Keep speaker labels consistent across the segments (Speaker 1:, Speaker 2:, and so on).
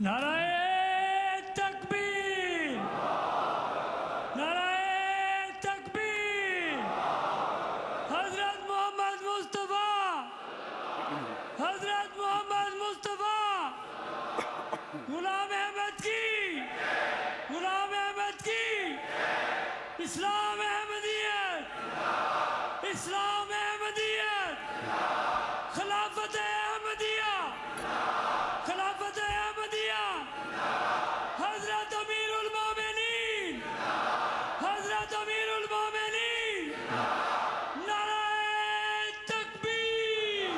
Speaker 1: نعرہ تکبیر، نعرہ تکبیر، حضرت محمد مصطفیٰ، حضرت محمد مصطفیٰ، غلام احمد کی، غلام احمد کی، اسلام احمدیت، اسلام احمدیت، خلافت احمدیہ، خلافت احمدیہ، حضرت امیر المومنین، حضرت امیر المومنین، نعرہ تکبیر۔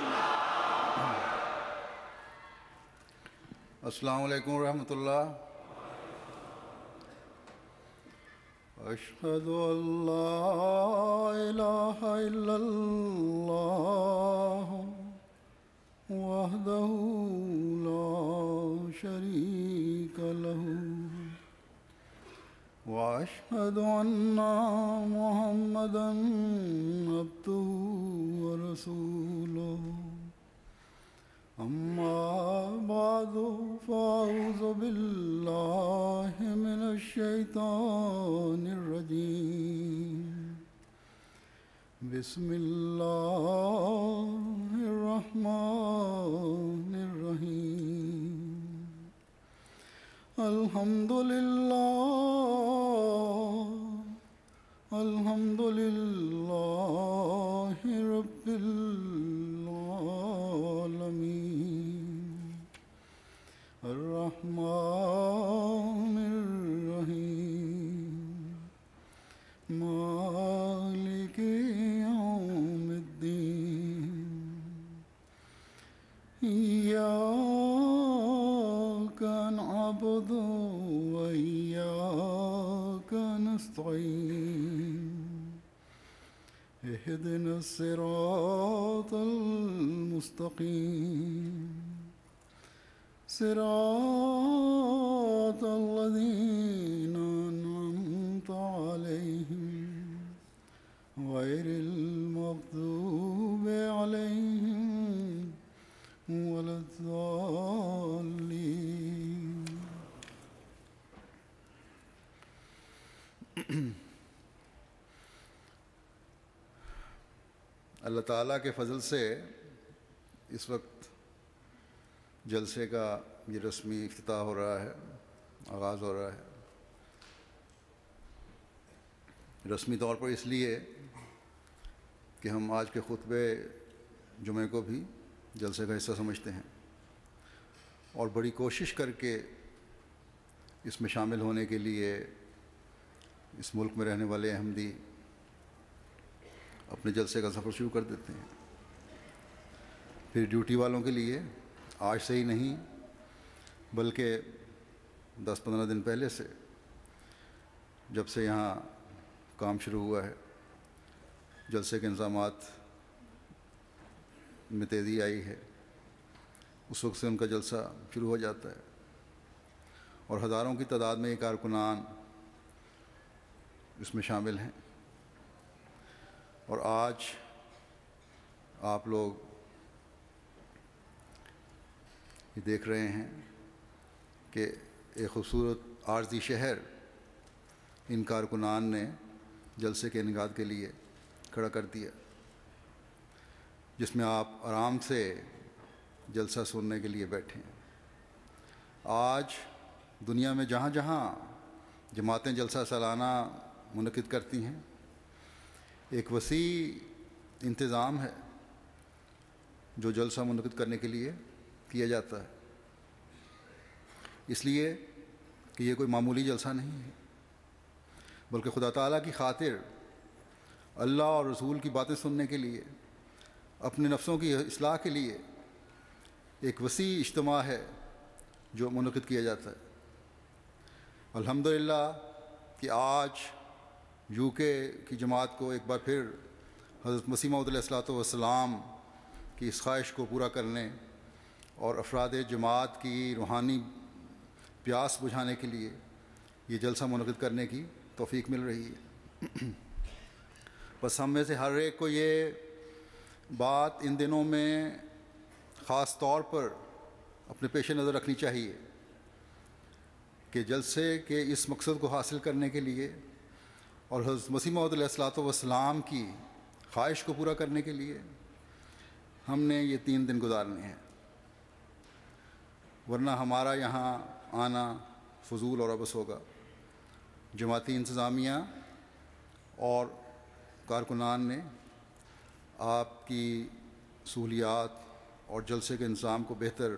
Speaker 2: السلام علیکم ورحمۃ اللہ۔ اشہد ان لا الہ الا اللہ وحدہ لا شریک لہ واشہد ان محمدا عبدہ ورسولہ۔ اما بعد فاعوذ باللہ من الشیطان الرجیم۔ بسم اللہ الرحمن الرحیم۔ الحمد للہ رب العالمین، الرحمن الرحیم، مالک یوم الدین۔ ایاک نعبد و ایاک نستعین، اہدنا الصراط المستقیم، صراط الذین انعمت علیہم غیر المغضوب علیہم ولا الضالین۔ اللہ تعالیٰ کے فضل سے اس وقت جلسے کا یہ رسمی افتتاح ہو رہا ہے، آغاز ہو رہا ہے۔ رسمی طور پر اس لیے کہ ہم آج کے خطبے جمعہ کو بھی جلسے کا حصہ سمجھتے ہیں، اور بڑی کوشش کر کے اس میں شامل ہونے کے لیے اس ملک میں رہنے والے احمدی اپنے جلسے کا سفر شروع کر دیتے ہیں۔ پھر ڈیوٹی والوں کے لیے آج سے ہی نہیں بلکہ 10-15 دن پہلے سے، جب سے یہاں کام شروع ہوا ہے، جلسے کے انتظامات میں تیزی آئی ہے، اس وقت سے ان کا جلسہ شروع ہو جاتا ہے، اور ہزاروں کی تعداد میں یہ کارکنان اس میں شامل ہیں۔ اور آج آپ لوگ یہ دیکھ رہے ہیں کہ ایک خوبصورت عارضی شہر ان کارکنان نے جلسے کے انعقاد کے لیے کھڑا کر دیا، جس میں آپ آرام سے جلسہ سننے کے لیے بیٹھے ہیں۔ آج دنیا میں جہاں جہاں جماعتیں جلسہ سالانہ منعقد کرتی ہیں، ایک وسیع انتظام ہے جو جلسہ منعقد کرنے کے لیے کیا جاتا ہے، اس لیے کہ یہ کوئی معمولی جلسہ نہیں ہے، بلکہ خدا تعالیٰ کی خاطر اللہ اور رسول کی باتیں سننے کے لیے، اپنے نفسوں کی اصلاح کے لیے ایک وسیع اجتماع ہے جو منعقد کیا جاتا ہے۔ الحمدللہ کہ آج یو کے کی جماعت کو ایک بار پھر حضرت مسیح موعود علیہ الصلوۃ والسلام کی اس خواہش کو پورا کرنے اور افراد جماعت کی روحانی پیاس بجھانے کے لیے یہ جلسہ منعقد کرنے کی توفیق مل رہی ہے۔ بس ہم میں سے ہر ایک کو یہ بات ان دنوں میں خاص طور پر اپنے پیش نظر رکھنی چاہیے کہ جلسے کے اس مقصد کو حاصل کرنے کے لیے اور حضرت مسیح موعود علیہ الصلوۃ والسلام کی خواہش کو پورا کرنے کے لیے ہم نے یہ 3 دن گزارنے ہیں، ورنہ ہمارا یہاں آنا فضول اور عبث ہوگا۔ جماعتی انتظامیہ اور کارکنان نے آپ کی سہولیات اور جلسے کے انتظام کو بہتر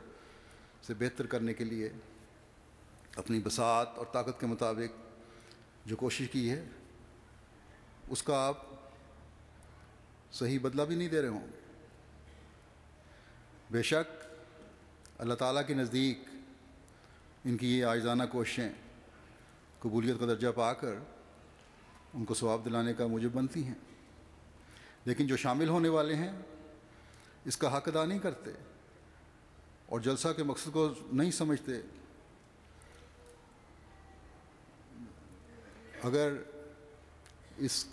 Speaker 2: سے بہتر کرنے کے لیے اپنی بساط اور طاقت کے مطابق جو کوشش کی ہے اس کا آپ صحیح بدلہ بھی نہیں دے رہے ہوں گے۔ بے شک اللہ تعالیٰ کے نزدیک ان کی یہ عاجزانہ کوششیں قبولیت کا درجہ پا کر ان کو ثواب دلانے کا موجب بنتی ہیں، لیکن جو شامل ہونے والے ہیں اس کا حق ادا نہیں کرتے اور جلسہ کے مقصد کو نہیں سمجھتے۔ اگر اس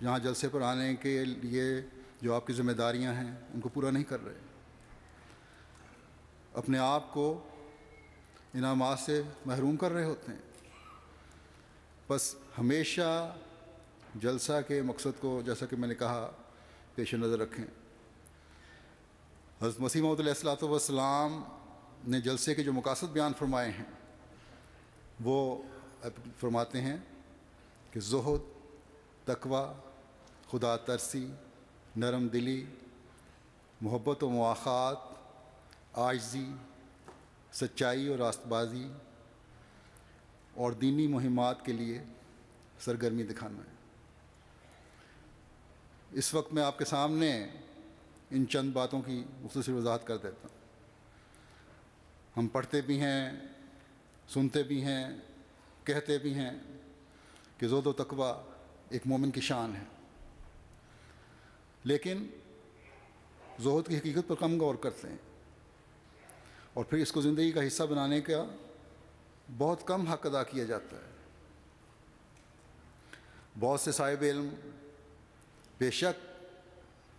Speaker 2: یہاں جلسے پر آنے کے لیے جو آپ کی ذمہ داریاں ہیں ان کو پورا نہیں کر رہے، اپنے آپ کو انعامات سے محروم کر رہے ہوتے ہیں، بس ہمیشہ جلسہ کے مقصد کو جیسا کہ میں نے کہا پیش نظر رکھیں۔ حضرت مسیح موعود علیہ الصلوۃ والسلام نے جلسے کے جو مقاصد بیان فرمائے ہیں وہ فرماتے ہیں کہ زہد، تقوی، خدا ترسی، نرم دلی، محبت و مواخات، عاجزی، سچائی اور راست بازی اور دینی مہمات کے لیے سرگرمی دکھانا ہے۔ اس وقت میں آپ کے سامنے ان چند باتوں کی مختصر وضاحت کر دیتا ہوں۔ ہم پڑھتے بھی ہیں، سنتے بھی ہیں، کہتے بھی ہیں کہ زہد و تقوی ایک مومن کی شان ہے، لیکن زہد کی حقیقت پر کم غور کرتے ہیں اور پھر اس کو زندگی کا حصہ بنانے کا بہت کم حق ادا کیا جاتا ہے۔ بہت سے صاحب علم بے شک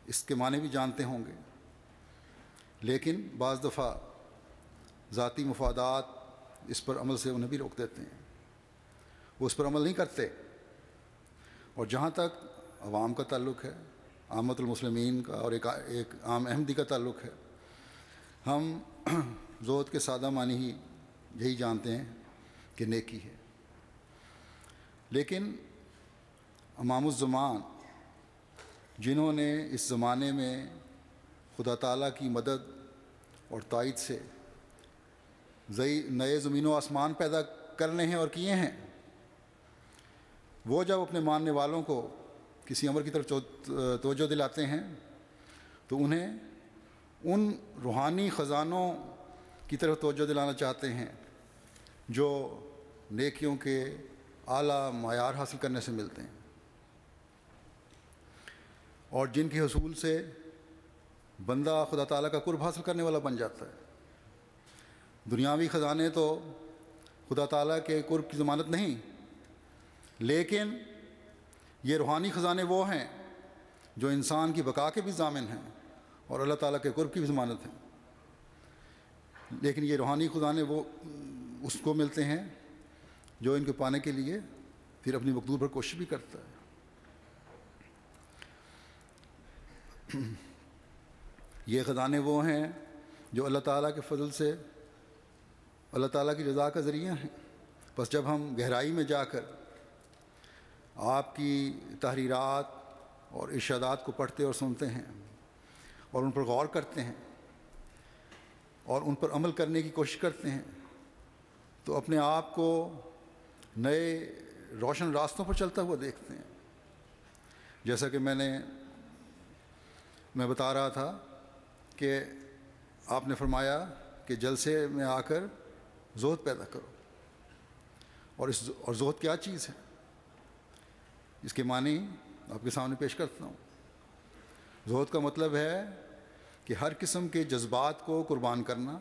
Speaker 2: اس کے معنی بھی جانتے ہوں گے، لیکن بعض دفعہ ذاتی مفادات اس پر عمل سے انہیں بھی روک دیتے ہیں، وہ اس پر عمل نہیں کرتے۔ اور جہاں تک عوام کا تعلق ہے، عامت المسلمین کا اور ایک عام احمدی کا تعلق ہے، ہم زہد کے سادہ معنی ہی یہی جانتے ہیں کہ نیکی ہے، لیکن امام الزمان جنہوں نے اس زمانے میں خدا تعالیٰ کی مدد اور تائید سے نئے زمین و آسمان پیدا کرنے ہیں اور کیے ہیں، وہ جب اپنے ماننے والوں کو کسی امر کی طرف توجہ دلاتے ہیں تو انہیں ان روحانی خزانوں کی طرف توجہ دلانا چاہتے ہیں جو نیکیوں کے اعلیٰ معیار حاصل کرنے سے ملتے ہیں اور جن کے حصول سے بندہ خدا تعالیٰ کا قرب حاصل کرنے والا بن جاتا ہے۔ دنیاوی خزانے تو خدا تعالیٰ کے قرب کی ضمانت نہیں، لیکن یہ روحانی خزانے وہ ہیں جو انسان کی بقا کے بھی ضامن ہیں اور اللہ تعالیٰ کے قرب کی بھی ضمانت ہیں۔ لیکن یہ روحانی خزانے وہ اس کو ملتے ہیں جو ان کو پانے کے لیے پھر اپنی مقدور پر کوشش بھی کرتا ہے۔ یہ خزانے وہ ہیں جو اللہ تعالیٰ کے فضل سے اللہ تعالیٰ کی رضا کا ذریعہ ہیں۔ بس جب ہم گہرائی میں جا کر آپ کی تحریرات اور ارشادات کو پڑھتے اور سنتے ہیں اور ان پر غور کرتے ہیں اور ان پر عمل کرنے کی کوشش کرتے ہیں تو اپنے آپ کو نئے روشن راستوں پر چلتا ہوا دیکھتے ہیں۔ جیسا کہ میں بتا رہا تھا کہ آپ نے فرمایا کہ جلسے میں آ کر زہد پیدا کرو، اور زہد کیا چیز ہے اس کے معنی آپ کے سامنے پیش کرتا ہوں۔ زہد کا مطلب ہے کہ ہر قسم کے جذبات کو قربان کرنا،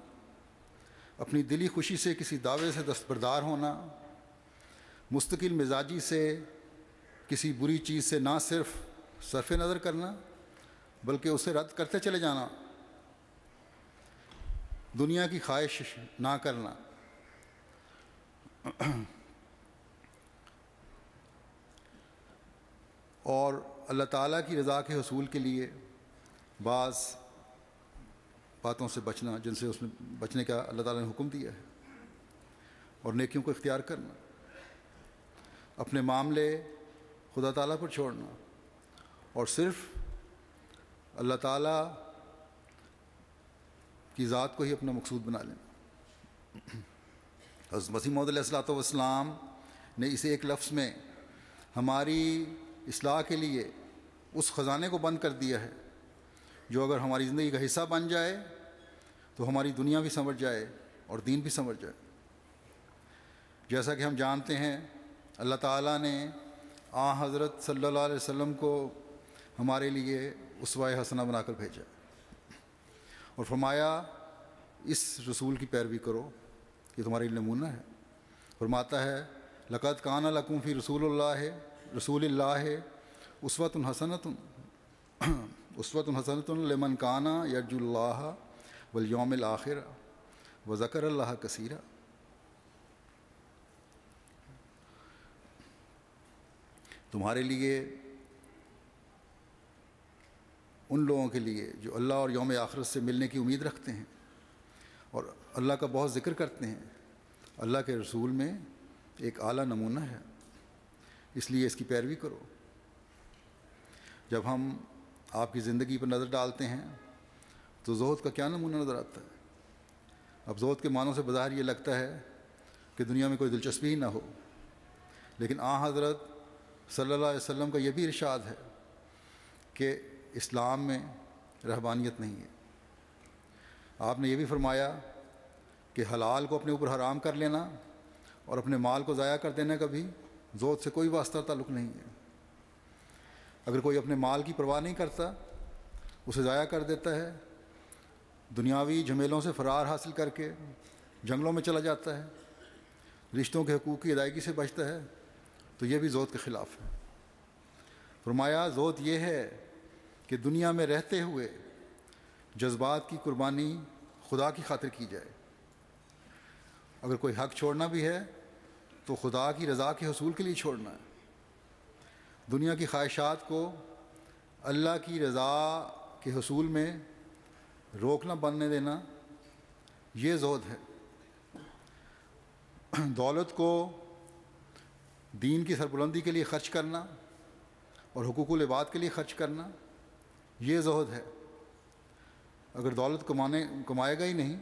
Speaker 2: اپنی دلی خوشی سے کسی دعوے سے دستبردار ہونا، مستقل مزاجی سے کسی بری چیز سے نہ صرف صرف نظر کرنا بلکہ اسے رد کرتے چلے جانا، دنیا کی خواہش نہ کرنا، اور اللہ تعالیٰ کی رضا کے حصول کے لیے بعض باتوں سے بچنا جن سے اس نے بچنے کا اللہ تعالیٰ نے حکم دیا ہے، اور نیکیوں کو اختیار کرنا، اپنے معاملے خدا تعالیٰ پر چھوڑنا اور صرف اللہ تعالیٰ کی ذات کو ہی اپنا مقصود بنا لینا۔ حضرت مسیح موعود علیہ الصلوۃ والسلام نے اسے ایک لفظ میں ہماری اصلاح کے لیے اس خزانے کو بند کر دیا ہے جو اگر ہماری زندگی کا حصہ بن جائے تو ہماری دنیا بھی سنور جائے اور دین بھی سنور جائے۔ جیسا کہ ہم جانتے ہیں اللہ تعالیٰ نے حضرت صلی اللہ علیہ وسلم کو ہمارے لیے اسوہ حسنہ بنا کر بھیجا اور فرمایا اس رسول کی پیروی کرو، یہ تمہارے لیے نمونہ ہے۔ فرماتا ہے لقد کان لکم فی رسول اللہ اسوۃ حسنۃ لمن کان یرجو اللہ والیوم الآخر وذکر اللہ کثیرا۔ تمہارے لیے، ان لوگوں کے لیے جو اللہ اور یوم آخرت سے ملنے کی امید رکھتے ہیں اور اللہ کا بہت ذکر کرتے ہیں، اللہ کے رسول میں ایک اعلیٰ نمونہ ہے، اس لیے اس کی پیروی کرو۔ جب ہم آپ کی زندگی پر نظر ڈالتے ہیں تو زہد کا کیا نمونہ نظر آتا ہے؟ اب زہد کے معنوں سے بظاہر یہ لگتا ہے کہ دنیا میں کوئی دلچسپی ہی نہ ہو، لیکن حضرت صلی اللہ علیہ وسلم کا یہ بھی ارشاد ہے کہ اسلام میں رہبانیت نہیں ہے۔ آپ نے یہ بھی فرمایا کہ حلال کو اپنے اوپر حرام کر لینا اور اپنے مال کو ضائع کر دینے کا بھی زہد سے کوئی واسطہ تعلق نہیں ہے۔ اگر کوئی اپنے مال کی پرواہ نہیں کرتا، اسے ضائع کر دیتا ہے، دنیاوی جھمیلوں سے فرار حاصل کر کے جنگلوں میں چلا جاتا ہے، رشتوں کے حقوق کی ادائیگی سے بچتا ہے، تو یہ بھی زہد کے خلاف ہے۔ فرمایا زہد یہ ہے کہ دنیا میں رہتے ہوئے جذبات کی قربانی خدا کی خاطر کی جائے۔ اگر کوئی حق چھوڑنا بھی ہے تو خدا کی رضا کے حصول کے لیے چھوڑنا ہے۔ دنیا کی خواہشات کو اللہ کی رضا کے حصول میں روک نہ بننے دینا، یہ زہد ہے۔ دولت کو دین کی سربلندی کے لیے خرچ کرنا اور حقوق العباد کے لیے خرچ کرنا، یہ زہد ہے۔ اگر دولت کمائے گا ہی نہیں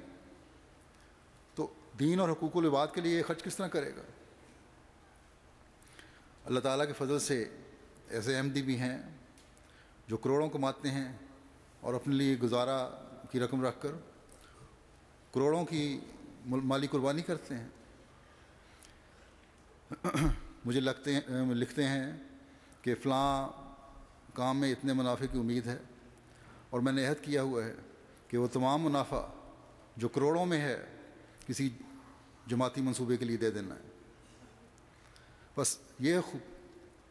Speaker 2: تو دین اور حقوق العباد کے لیے خرچ کس طرح کرے گا؟ اللہ تعالیٰ کے فضل سے ایسے احمدی بھی ہیں جو کروڑوں کماتے ہیں اور اپنے لیے گزارا کی رقم رکھ کر کروڑوں کی مالی قربانی کرتے ہیں۔ مجھے لکھتے ہیں کہ فلاں کام میں اتنے منافع کی امید ہے اور میں نے عہد کیا ہوا ہے کہ وہ تمام منافع جو کروڑوں میں ہے کسی جماعتی منصوبے کے لیے دے دینا ہے۔ بس یہ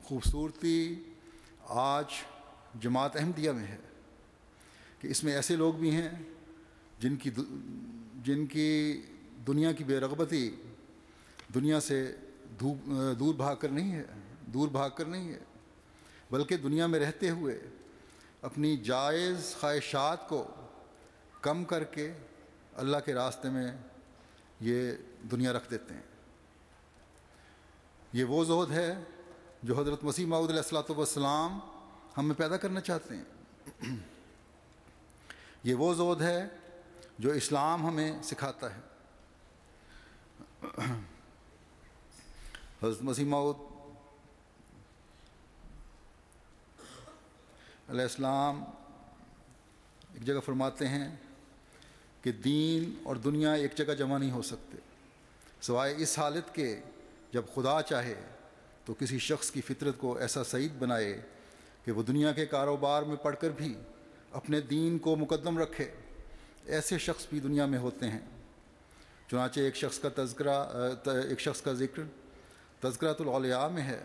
Speaker 2: خوبصورتی آج جماعت احمدیہ میں ہے کہ اس میں ایسے لوگ بھی ہیں جن کی دنیا کی بے رغبتی دنیا سے دور بھاگ کر نہیں ہے، بلکہ دنیا میں رہتے ہوئے اپنی جائز خواہشات کو کم کر کے اللہ کے راستے میں یہ دنیا رکھ دیتے ہیں۔ یہ وہ زہد ہے جو حضرت مسیح موعود علیہ الصلوۃ والسلام ہم میں پیدا کرنا چاہتے ہیں۔ یہ وہ زہد ہے جو اسلام ہمیں سکھاتا ہے۔ حضرت مسیح موعود علیہ السلام ایک جگہ فرماتے ہیں کہ دین اور دنیا ایک جگہ جمع نہیں ہو سکتے سوائے اس حالت کے جب خدا چاہے تو کسی شخص کی فطرت کو ایسا سعید بنائے کہ وہ دنیا کے کاروبار میں پڑھ کر بھی اپنے دین کو مقدم رکھے۔ ایسے شخص بھی دنیا میں ہوتے ہیں۔ چنانچہ ایک شخص کا ذکر تذکرۃ الاولیاء میں ہے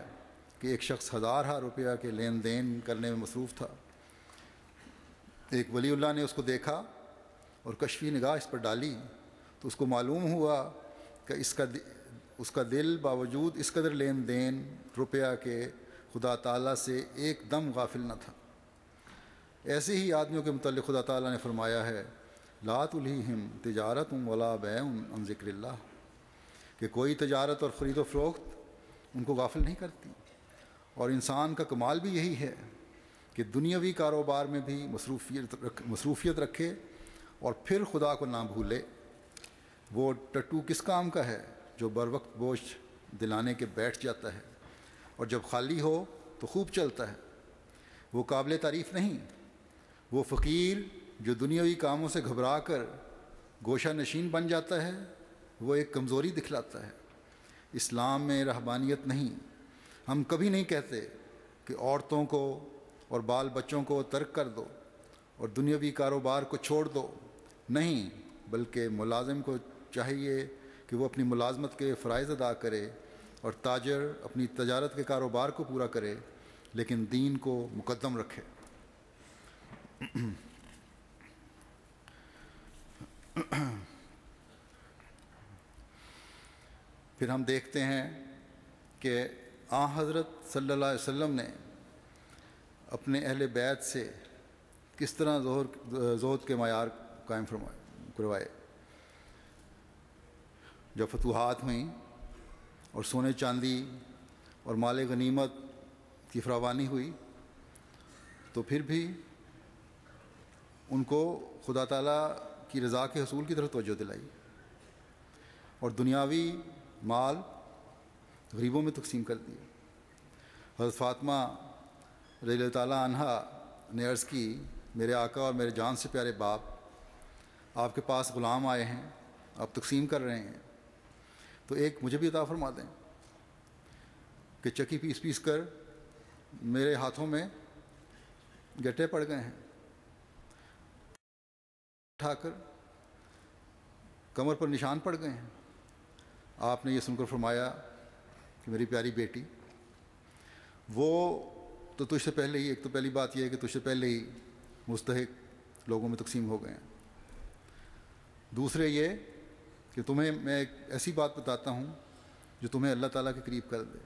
Speaker 2: کہ ایک شخص ہزارہ روپیہ کے لین دین کرنے میں مصروف تھا۔ ایک ولی اللہ نے اس کو دیکھا اور کشفی نگاہ اس پر ڈالی تو اس کو معلوم ہوا کہ اس کا دل باوجود اس قدر لین دین روپیہ کے خدا تعالیٰ سے ایک دم غافل نہ تھا۔ ایسے ہی آدمیوں کے متعلق خدا تعالیٰ نے فرمایا ہے لا تلہہم تجارت ولا بیع عن ذکر اللہ، کہ کوئی تجارت اور خرید و فروخت ان کو غافل نہیں کرتی۔ اور انسان کا کمال بھی یہی ہے کہ دنیاوی کاروبار میں بھی مصروفیت رکھے اور پھر خدا کو نہ بھولے۔ وہ ٹٹو کس کام کا ہے جو بر وقت بوجھ دلانے کے بیٹھ جاتا ہے اور جب خالی ہو تو خوب چلتا ہے۔ وہ قابل تعریف نہیں۔ وہ فقیر جو دنیاوی کاموں سے گھبرا کر گوشہ نشین بن جاتا ہے وہ ایک کمزوری دکھلاتا ہے۔ اسلام میں رہبانیت نہیں۔ ہم کبھی نہیں کہتے کہ عورتوں کو اور بال بچوں کو ترک کر دو اور دنیاوی کاروبار کو چھوڑ دو، نہیں، بلکہ ملازم کو چاہیے کہ وہ اپنی ملازمت کے فرائض ادا کرے اور تاجر اپنی تجارت کے کاروبار کو پورا کرے، لیکن دین کو مقدم رکھے۔ پھر ہم دیکھتے ہیں کہ آن حضرت صلی اللہ علیہ وسلم نے اپنے اہل بیت سے کس طرح زہد کے معیار قائم کروائے۔ جب فتوحات ہوئیں اور سونے چاندی اور مال غنیمت کی فراوانی ہوئی تو پھر بھی ان کو خدا تعالیٰ کی رضا کے حصول کی طرف توجہ دلائی اور دنیاوی مال غریبوں میں تقسیم کر دیا۔ حضرت فاطمہ رضی اللہ تعالیٰ عنہا نے عرض کی میرے آقا اور میرے جان سے پیارے باپ، آپ کے پاس غلام آئے ہیں، آپ تقسیم کر رہے ہیں، تو ایک مجھے بھی عطا فرما دیں کہ چکی پیس پیس کر میرے ہاتھوں میں گٹے پڑ گئے ہیں، اٹھا کر کمر پر نشان پڑ گئے ہیں۔ آپ نے یہ سن کر فرمایا کہ میری پیاری بیٹی، وہ تو تجھ سے پہلے ہی، ایک تو پہلی بات یہ ہے کہ تجھ سے پہلے ہی مستحق لوگوں میں تقسیم ہو گئے ہیں۔ دوسرے یہ کہ تمہیں میں ایک ایسی بات بتاتا ہوں جو تمہیں اللہ تعالیٰ کے قریب کر دے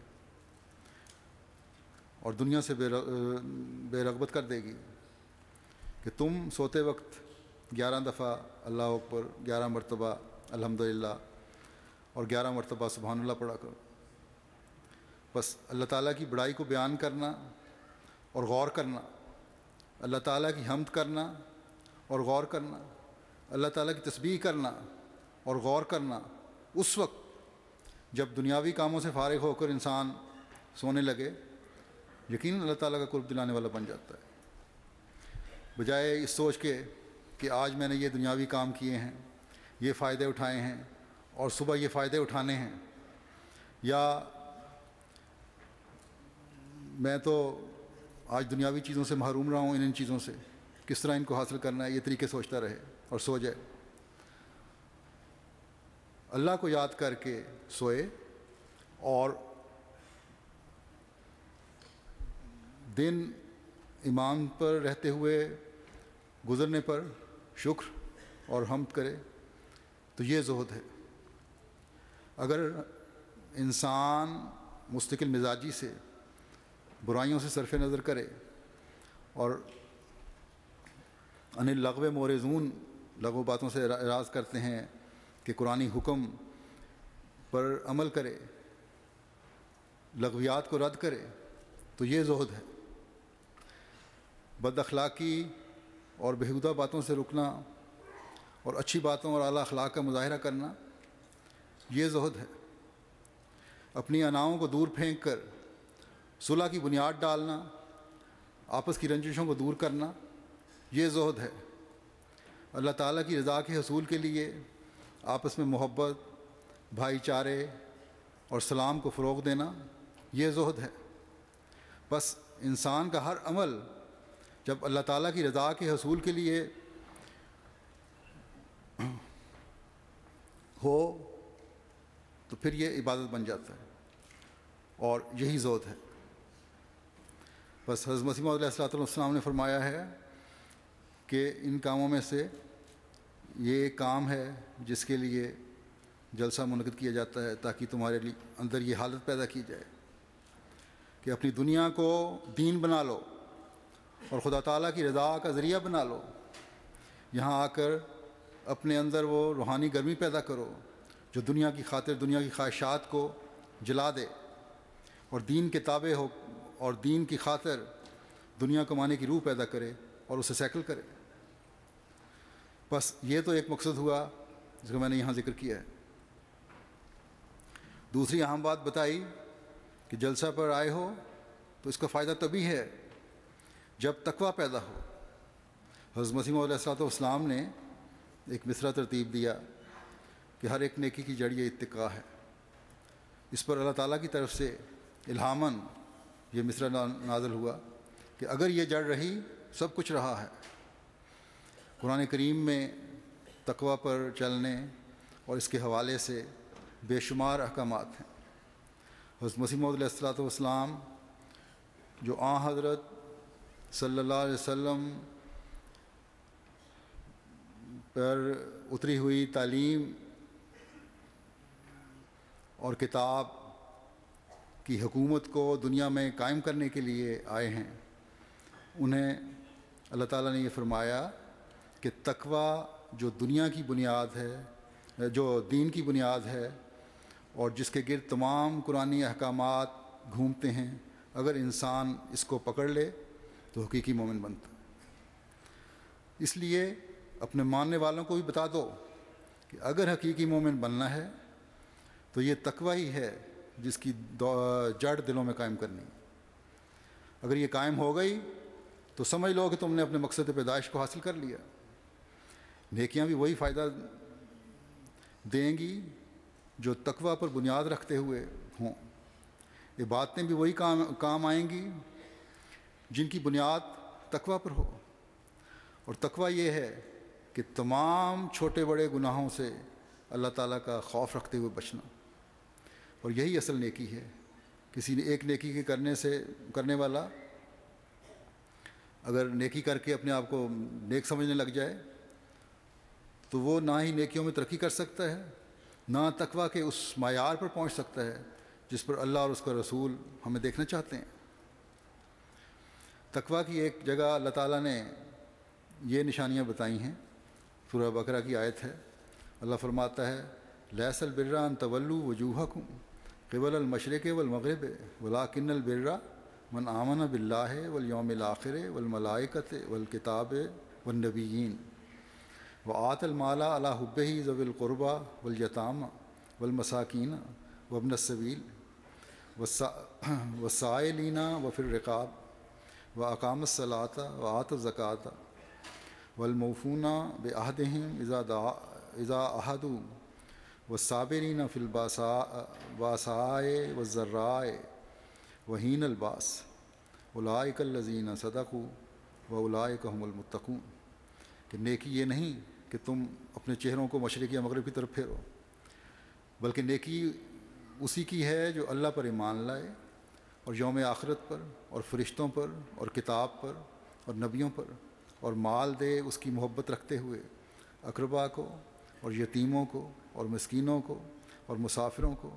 Speaker 2: اور دنیا سے بے رغبت کر دے گی، کہ تم سوتے وقت 11 دفعہ اللہ اکبر، 11 مرتبہ الحمدللہ اور 11 مرتبہ سبحان اللہ پڑھا کرو۔ بس اللہ تعالیٰ کی بڑائی کو بیان کرنا اور غور کرنا، اللہ تعالیٰ کی حمد کرنا اور غور کرنا، اللہ تعالیٰ کی تسبیح کرنا اور غور کرنا، اس وقت جب دنیاوی کاموں سے فارغ ہو کر انسان سونے لگے، یقیناً اللہ تعالیٰ کا قرب دلانے والا بن جاتا ہے۔ بجائے اس سوچ کے کہ آج میں نے یہ دنیاوی کام کیے ہیں، یہ فائدے اٹھائے ہیں اور صبح یہ فائدے اٹھانے ہیں، یا میں تو آج دنیاوی چیزوں سے محروم رہا ہوں، ان چیزوں سے کس طرح ان کو حاصل کرنا ہے، یہ طریقے سوچتا رہے اور سو جائے۔ اللہ کو یاد کر کے سوئے اور دن ایمان پر رہتے ہوئے گزرنے پر شکر اور حمد کرے، تو یہ زہد ہے۔ اگر انسان مستقل مزاجی سے برائیوں سے صرف نظر کرے اور ان اللغو مورزون، لغو باتوں سے اعراض کرتے ہیں، کہ قرآنی حکم پر عمل کرے، لغویات کو رد کرے، تو یہ زہد ہے۔ بد اخلاقی اور بےہودہ باتوں سے رکنا اور اچھی باتوں اور اعلیٰ اخلاق کا مظاہرہ کرنا، یہ زہد ہے۔ اپنی اناؤں کو دور پھینک کر صلح کی بنیاد ڈالنا، آپس کی رنجشوں کو دور کرنا، یہ زہد ہے۔ اللہ تعالیٰ کی رضا کے حصول کے لیے آپس میں محبت، بھائی چارے اور سلام کو فروغ دینا، یہ زہد ہے۔ بس انسان کا ہر عمل جب اللہ تعالیٰ کی رضا کے حصول کے لیے ہو تو پھر یہ عبادت بن جاتا ہے، اور یہی زہد ہے۔ بس حضرت مسیح موعود علیہ السلام نے فرمایا ہے کہ ان کاموں میں سے یہ ایک کام ہے جس کے لیے جلسہ منعقد کیا جاتا ہے تاکہ تمہارے اندر یہ حالت پیدا کی جائے کہ اپنی دنیا کو دین بنا لو اور خدا تعالیٰ کی رضا کا ذریعہ بنا لو. یہاں آ کر اپنے اندر وہ روحانی گرمی پیدا کرو جو دنیا کی خاطر دنیا کی خواہشات کو جلا دے اور دین کے تابع ہو اور دین کی خاطر دنیا کمانے کی روح پیدا کرے اور اسے سیکل کرے. بس یہ تو ایک مقصد ہوا جس کو میں نے یہاں ذکر کیا ہے. دوسری اہم بات بتائی کہ جلسہ پر آئے ہو تو اس کا فائدہ تبھی ہے جب تقویٰ پیدا ہو. حضرت مسیح موعود علیہ السلام نے ایک مصرع ترتیب دیا کہ ہر ایک نیکی کی جڑ یہ اتقاء ہے. اس پر اللہ تعالیٰ کی طرف سے الہاماً یہ مصرع نازل ہوا کہ اگر یہ جڑ رہی سب کچھ رہا ہے. قرآن کریم میں تقویٰ پر چلنے اور اس کے حوالے سے بے شمار احکامات ہیں. حضرت مسیح موعود علیہ السلام جو حضرت صلی اللہ علیہ وسلم پر اتری ہوئی تعلیم اور کتاب کی حکومت کو دنیا میں قائم کرنے کے لیے آئے ہیں، انہیں اللہ تعالیٰ نے یہ فرمایا کہ تقویٰ جو دنیا کی بنیاد ہے، جو دین کی بنیاد ہے اور جس کے گرد تمام قرآنی احکامات گھومتے ہیں، اگر انسان اس کو پکڑ لے تو حقیقی مومن بنتا. اس لیے اپنے ماننے والوں کو بھی بتا دو کہ اگر حقیقی مومن بننا ہے تو یہ تقویٰ ہی ہے جس کی جڑ دلوں میں قائم کرنی. اگر یہ قائم ہو گئی تو سمجھ لو کہ تم نے اپنے مقصد پیدائش کو حاصل کر لیا. نیکیاں بھی وہی فائدہ دیں گی جو تقویٰ پر بنیاد رکھتے ہوئے ہوں. عبادتیں بھی وہی کام آئیں گی جن کی بنیاد تقویٰ پر ہو. اور تقویٰ یہ ہے کہ تمام چھوٹے بڑے گناہوں سے اللہ تعالیٰ کا خوف رکھتے ہوئے بچنا. اور یہی اصل نیکی ہے. کسی نے ایک نیکی کے کرنے والا اگر نیکی کر کے اپنے آپ کو نیک سمجھنے لگ جائے تو وہ نہ ہی نیکیوں میں ترقی کر سکتا ہے، نہ تقویٰ کے اس معیار پر پہنچ سکتا ہے جس پر اللہ اور اس کا رسول ہمیں دیکھنا چاہتے ہیں. تقویٰ کی ایک جگہ اللہ تعالیٰ نے یہ نشانیاں بتائی ہیں. سورہ بقرہ کی آیت ہے. اللہ فرماتا ہے لیس البر ان تولوا وجوہکم قبل المشرق والمغرب ولکن البر من آمن باللہ والیوم الآخر والملائکۃ والکتاب والنبیین وآت المال علی حبہ ذوی القربى والیتامى والمساکین وابن السبیل والسائلین وفی الرقاب واقام الصلاۃ وآت الزکاۃ والموفون بعہدہم اذا عہدوا والصابرین فی الباساء والضراء وحین الباس اولئک الذین صدقوا واولئک هم المتقون. کہ نیکی یہ نہیں کہ تم اپنے چہروں کو مشرق یا مغرب کی طرف پھیرو، بلکہ نیکی اسی کی ہے جو اللہ پر ایمان لائے اور یوم آخرت پر اور فرشتوں پر اور کتاب پر اور نبیوں پر اور مال دے اس کی محبت رکھتے ہوئے اقربا کو اور یتیموں کو اور مسکینوں کو اور مسافروں کو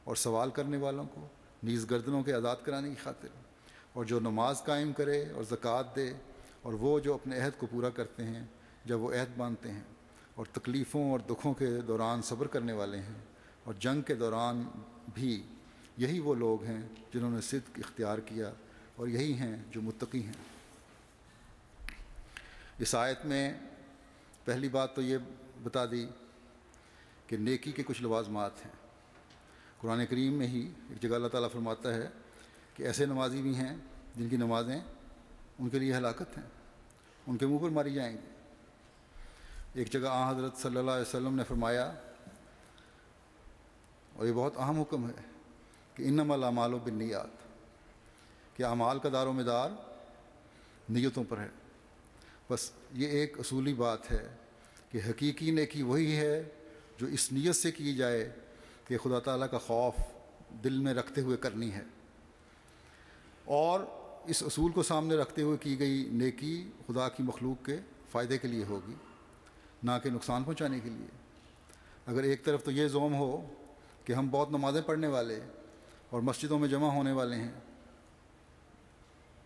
Speaker 2: اور سوال کرنے والوں کو نیز گردنوں کے آزاد کرانے کی خاطر، اور جو نماز قائم کرے اور زکوٰۃ دے، اور وہ جو اپنے عہد کو پورا کرتے ہیں جب وہ عہد باندھتے ہیں، اور تکلیفوں اور دکھوں کے دوران صبر کرنے والے ہیں، اور جنگ کے دوران بھی. یہی وہ لوگ ہیں جنہوں نے صدق اختیار کیا اور یہی ہیں جو متقی ہیں. اس آیت میں پہلی بات تو یہ بتا دی کہ نیکی کے کچھ لوازمات ہیں. قرآن کریم میں ہی ایک جگہ اللہ تعالیٰ فرماتا ہے کہ ایسے نمازی بھی ہیں جن کی نمازیں ان کے لیے ہلاکت ہیں، ان کے منہ پر ماری جائیں گی. ایک جگہ حضرت صلی اللہ علیہ وسلم نے فرمایا، اور یہ بہت اہم حکم ہے، کہ انما الاعمال بالنیات، کہ اعمال کا دار و مدار نیتوں پر ہے. بس یہ ایک اصولی بات ہے کہ حقیقی نیکی وہی ہے جو اس نیت سے کی جائے کہ خدا تعالیٰ کا خوف دل میں رکھتے ہوئے کرنی ہے، اور اس اصول کو سامنے رکھتے ہوئے کی گئی نیکی خدا کی مخلوق کے فائدے کے لیے ہوگی، نہ کہ نقصان پہنچانے کے لیے. اگر ایک طرف تو یہ زوم ہو کہ ہم بہت نمازیں پڑھنے والے اور مسجدوں میں جمع ہونے والے ہیں،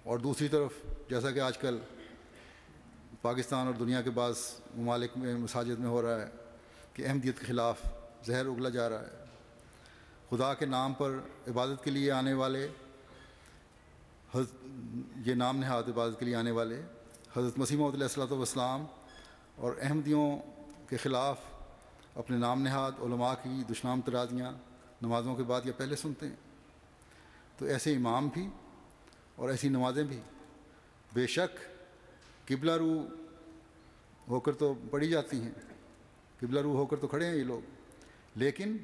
Speaker 2: اور دوسری طرف جیسا کہ آج کل پاکستان اور دنیا کے بعض ممالک میں مساجد میں ہو رہا ہے کہ احمدیت کے خلاف زہر اگلا جا رہا ہے، خدا کے نام پر عبادت کے لیے آنے والے، یہ نام نہاد عبادت کے لیے آنے والے حضرت مسیح موعود علیہ الصلوۃ والسلام اور احمدیوں کے خلاف اپنے نام نہاد علماء کی دشنام ترازیاں نمازوں کے بعد یا پہلے سنتے ہیں۔ تو ایسے امام بھی اور ایسی نمازیں بھی بے شک قبلہ رو ہو کر تو پڑھی جاتی ہیں، قبلہ رو ہو کر تو کھڑے ہیں یہ لوگ، لیکن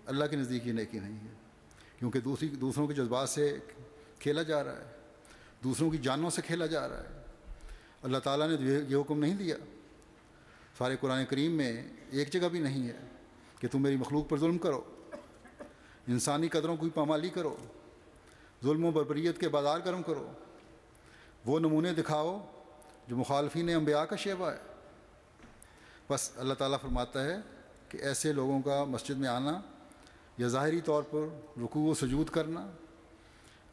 Speaker 2: اللہ کے نزدیک یہ نیکی نہیں ہے، کیونکہ دوسروں کے جذبات سے کھیلا جا رہا ہے، دوسروں کی جانوں سے کھیلا جا رہا ہے۔ اللہ تعالیٰ نے یہ حکم نہیں دیا، سارے قرآن کریم میں ایک جگہ بھی نہیں ہے کہ تم میری مخلوق پر ظلم کرو، انسانی قدروں کی پامالی کرو، ظلم و بربریت کے بازار گرم کرو، وہ نمونے دکھاؤ جو مخالفین انبیاء کا شیوا ہے۔ بس اللہ تعالیٰ فرماتا ہے کہ ایسے لوگوں کا مسجد میں آنا یا ظاہری طور پر رکوع و سجود کرنا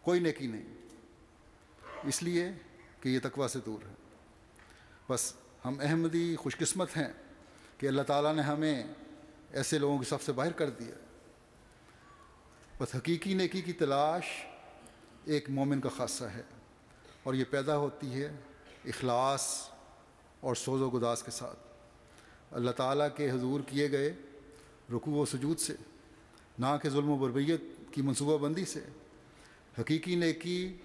Speaker 2: کوئی نیکی نہیں، اس لیے کہ یہ تقویٰ سے دور ہے۔ بس ہم احمدی خوش قسمت ہیں کہ اللہ تعالیٰ نے ہمیں ایسے لوگوں کی صف سے باہر کر دیا۔ بس حقیقی نیکی کی تلاش ایک مومن کا خاصہ ہے، اور یہ پیدا ہوتی ہے اخلاص اور سوز و گداز کے ساتھ، اللہ تعالیٰ کے حضور کیے گئے رکوع و سجود سے، نہ کہ ظلم و بربریت کی منصوبہ بندی سے۔ حقیقی نیکی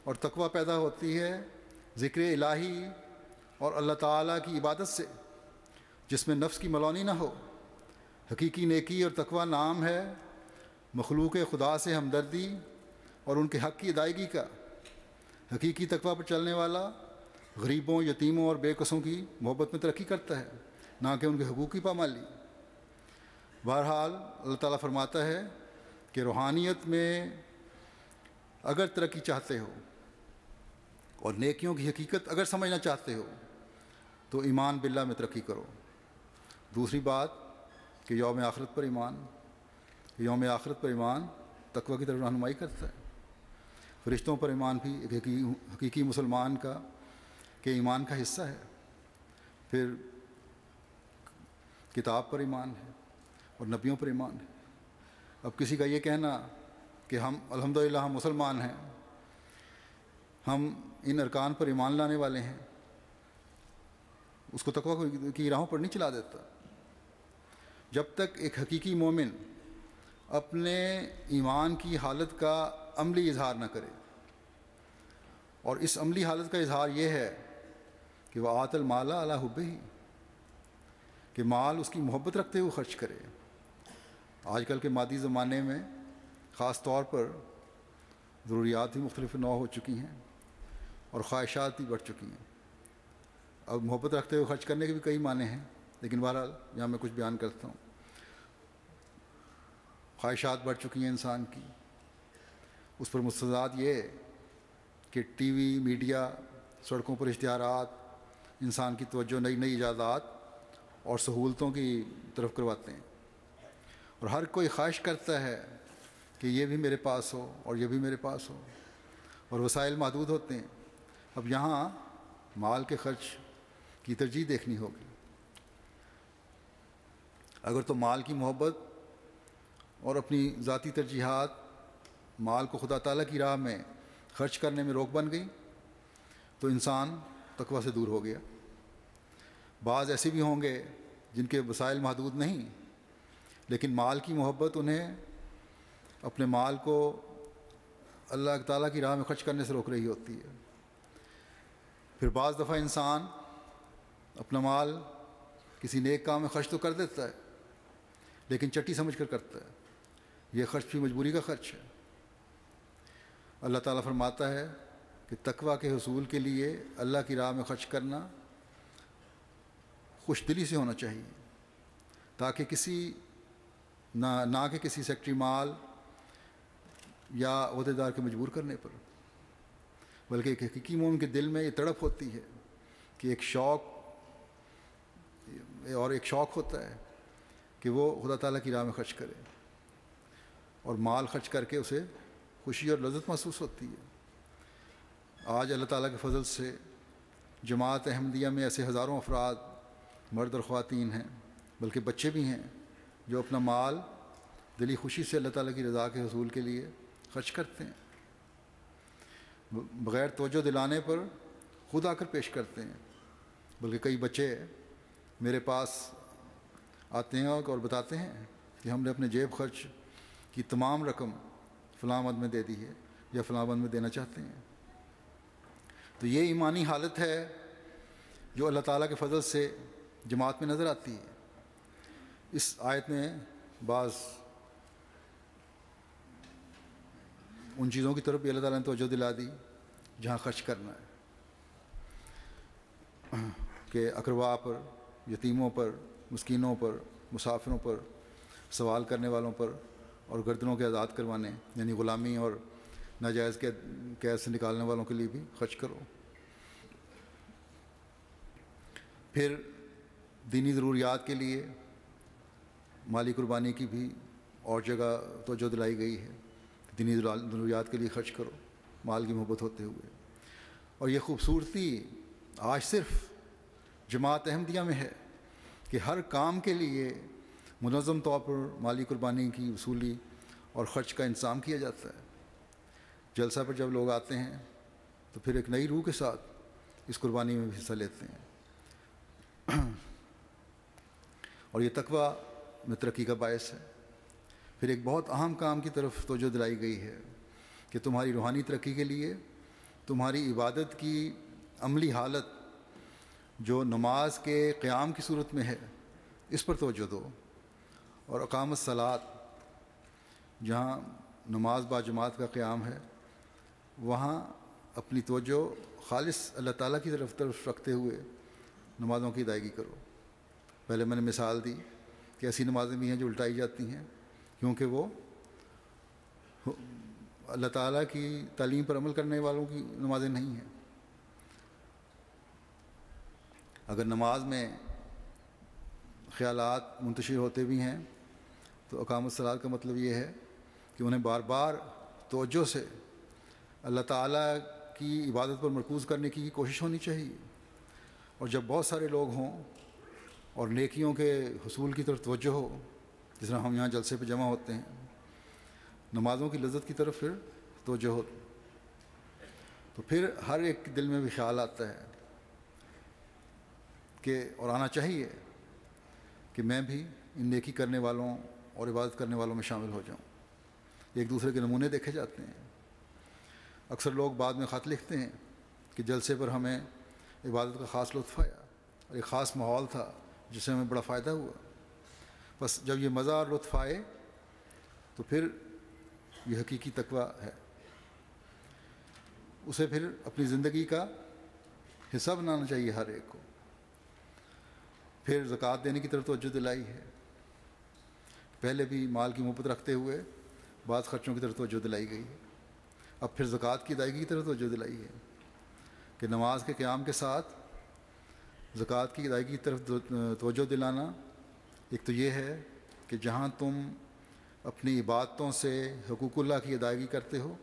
Speaker 2: اور تقویٰ پیدا ہوتی ہے ذکر الہی اور اللہ تعالیٰ کی عبادت سے، جس میں نفس کی ملونی نہ ہو۔ حقیقی نیکی اور تقویٰ نام ہے مخلوق خدا سے ہمدردی اور ان کے حق کی ادائیگی کا۔ حقیقی تقویٰ پر چلنے والا غریبوں، یتیموں اور بے کسوں کی محبت میں ترقی کرتا ہے، نہ کہ ان کے حقوق کی پامالی۔ بہرحال اللہ تعالیٰ فرماتا ہے کہ روحانیت میں اگر ترقی چاہتے ہو اور نیکیوں کی حقیقت اگر سمجھنا چاہتے ہو تو ایمان باللہ میں ترقی کرو۔ دوسری بات کہ یوم آخرت پر ایمان تقویٰ کی طرف رہنمائی کرتا ہے۔ فرشتوں پر ایمان بھی ایک حقیقی مسلمان کے ایمان کا حصہ ہے۔ پھر کتاب پر ایمان ہے اور نبیوں پر ایمان ہے۔ اب کسی کا یہ کہنا کہ ہم الحمدللہ ہم مسلمان ہیں، ہم ان ارکان پر ایمان لانے والے ہیں، اس کو تقویٰ کی راہوں پر نہیں چلا دیتا۔ جب تک ایک حقیقی مومن اپنے ایمان کی حالت کا عملی اظہار نہ کرے، اور اس عملی حالت کا اظہار یہ ہے کہ وہ آت المال علی حبہ، کہ مال اس کی محبت رکھتے ہوئے خرچ کرے۔ آج کل کے مادی زمانے میں خاص طور پر ضروریات بھی مختلف نوع ہو چکی ہیں اور خواہشات بھی بڑھ چکی ہیں۔ اب محبت رکھتے ہوئے خرچ کرنے کے بھی کئی معنی ہیں، لیکن بہرحال یہاں میں کچھ بیان کرتا ہوں۔ خواہشات بڑھ چکی ہیں انسان کی، اس پر مستضاد یہ کہ ٹی وی، میڈیا، سڑکوں پر اشتہارات انسان کی توجہ نئی نئی ایجادات اور سہولتوں کی طرف کرواتے ہیں، اور ہر کوئی خواہش کرتا ہے کہ یہ بھی میرے پاس ہو اور یہ بھی میرے پاس ہو، اور وسائل محدود ہوتے ہیں۔ اب یہاں مال کے خرچ کی ترجیح دیکھنی ہوگی۔ اگر تو مال کی محبت اور اپنی ذاتی ترجیحات مال کو خدا تعالیٰ کی راہ میں خرچ کرنے میں روک بن گئی تو انسان تقویٰ سے دور ہو گیا۔ بعض ایسے بھی ہوں گے جن کے وسائل محدود نہیں، لیکن مال کی محبت انہیں اپنے مال کو اللہ تعالیٰ کی راہ میں خرچ کرنے سے روک رہی ہوتی ہے۔ پھر بعض دفعہ انسان اپنا مال کسی نیک کام میں خرچ تو کر دیتا ہے، لیکن چٹی سمجھ کر کرتا ہے، یہ خرچ بھی مجبوری کا خرچ ہے۔ اللہ تعالیٰ فرماتا ہے کہ تقویٰ کے حصول کے لیے اللہ کی راہ میں خرچ کرنا خوش دلی سے ہونا چاہیے، تاکہ نہ کہ کسی سیکٹری مال یا عہدیدار کے مجبور کرنے پر، بلکہ ایک حقیقی مومن کے دل میں یہ تڑپ ہوتی ہے کہ ایک شوق ہوتا ہے کہ وہ خدا تعالیٰ کی راہ میں خرچ کرے، اور مال خرچ کر کے اسے خوشی اور لذت محسوس ہوتی ہے۔ آج اللہ تعالیٰ کے فضل سے جماعت احمدیہ میں ایسے ہزاروں افراد، مرد اور خواتین ہیں، بلکہ بچے بھی ہیں، جو اپنا مال دلی خوشی سے اللہ تعالیٰ کی رضا کے حصول کے لیے خرچ کرتے ہیں، بغیر توجہ دلانے پر خود آ کر پیش کرتے ہیں۔ بلکہ کئی بچے میرے پاس آتے ہیں اور بتاتے ہیں کہ ہم نے اپنے جیب خرچ کی تمام رقم فلاں مد میں دے دی ہے یا فلاں مد میں دینا چاہتے ہیں۔ تو یہ ایمانی حالت ہے جو اللہ تعالیٰ کے فضل سے جماعت میں نظر آتی ہے۔ اس آیت میں بعض ان چیزوں کی طرف بھی اللہ تعالیٰ نے توجہ دلا دی جہاں خرچ کرنا ہے، کہ اقرباء پر، یتیموں پر، مسکینوں پر، مسافروں پر، سوال کرنے والوں پر، اور گردنوں کے آزاد کروانے یعنی غلامی اور ناجائز قید سے نکالنے والوں کے لیے بھی خرچ کرو۔ پھر دینی ضروریات کے لیے مالی قربانی کی بھی اور جگہ توجہ دلائی گئی ہے، دینی ضروریات کے لیے خرچ کرو مال کی محبت ہوتے ہوئے۔ اور یہ خوبصورتی آج صرف جماعت احمدیہ میں ہے کہ ہر کام کے لیے منظم طور پر مالی قربانی کی وصولی اور خرچ کا انتظام کیا جاتا ہے۔ جلسہ پر جب لوگ آتے ہیں تو پھر ایک نئی روح کے ساتھ اس قربانی میں بھی حصہ لیتے ہیں، اور یہ تقوی میں ترقی کا باعث ہے۔ پھر ایک بہت اہم کام کی طرف توجہ دلائی گئی ہے کہ تمہاری روحانی ترقی کے لیے تمہاری عبادت کی عملی حالت جو نماز کے قیام کی صورت میں ہے اس پر توجہ دو، اور اقامت صلاۃ جہاں نماز با جماعت کا قیام ہے وہاں اپنی توجہ خالص اللہ تعالیٰ کی طرف رکھتے ہوئے نمازوں کی ادائیگی کرو۔ پہلے میں نے مثال دی کہ ایسی نمازیں بھی ہیں جو الٹائی جاتی ہیں کیونکہ وہ اللہ تعالیٰ کی تعلیم پر عمل کرنے والوں کی نمازیں نہیں ہیں۔ اگر نماز میں خیالات منتشر ہوتے بھی ہیں تو اقامت صلاۃ کا مطلب یہ ہے کہ انہیں بار بار توجہ سے اللہ تعالیٰ کی عبادت پر مرکوز کرنے کی کوشش ہونی چاہیے، اور جب بہت سارے لوگ ہوں اور نیکیوں کے حصول کی طرف توجہ ہو، جس طرح ہم یہاں جلسے پہ جمع ہوتے ہیں، نمازوں کی لذت کی طرف پھر توجہ ہو، تو پھر ہر ایک دل میں بھی خیال آتا ہے کہ اور آنا چاہیے کہ میں بھی ان نیکی کرنے والوں اور عبادت کرنے والوں میں شامل ہو جاؤں۔ ایک دوسرے کے نمونے دیکھے جاتے ہیں۔ اکثر لوگ بعد میں خط لکھتے ہیں کہ جلسے پر ہمیں عبادت کا خاص لطف آیا اور ایک خاص ماحول تھا جس سے ہمیں بڑا فائدہ ہوا۔ بس جب یہ مزہ اور لطف آئے تو پھر یہ حقیقی تقویٰ ہے، اسے پھر اپنی زندگی کا حصہ بنانا چاہیے ہر ایک کو۔ پھر زکوٰۃ دینے کی طرف توجہ دلائی ہے، پہلے بھی مال کی محبت رکھتے ہوئے بعض خرچوں کی طرف توجہ دلائی گئی ہے، اب پھر زکوٰۃ کی ادائیگی کی طرف توجہ دلائی ہے کہ نماز کے قیام کے ساتھ زکوٰۃ کی ادائیگی کی طرف توجہ دلانا ایک تو یہ ہے کہ جہاں تم اپنی عبادتوں سے حقوق اللہ کی ادائیگی کرتے ہو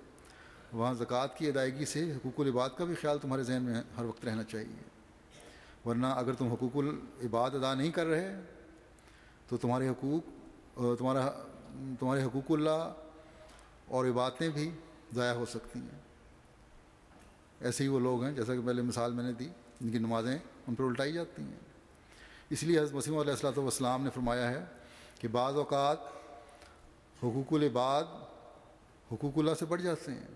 Speaker 2: وہاں زکوٰۃ کی ادائیگی سے حقوق العباد کا بھی خیال تمہارے ذہن میں ہر وقت رہنا چاہیے، ورنہ اگر تم حقوق العباد ادا نہیں کر رہے تو تمہارے حقوق اللہ اور عبادتیں بھی ضائع ہو سکتی ہیں۔ ایسے ہی وہ لوگ ہیں جیسا کہ پہلے مثال میں نے دی ان کی نمازیں ان پر الٹائی جاتی ہیں۔ اس لیے حضرت مسیح علیہ الصلوۃ والسلام نے فرمایا ہے کہ بعض اوقات حقوق العباد حقوق اللہ سے بڑھ جاتے ہیں،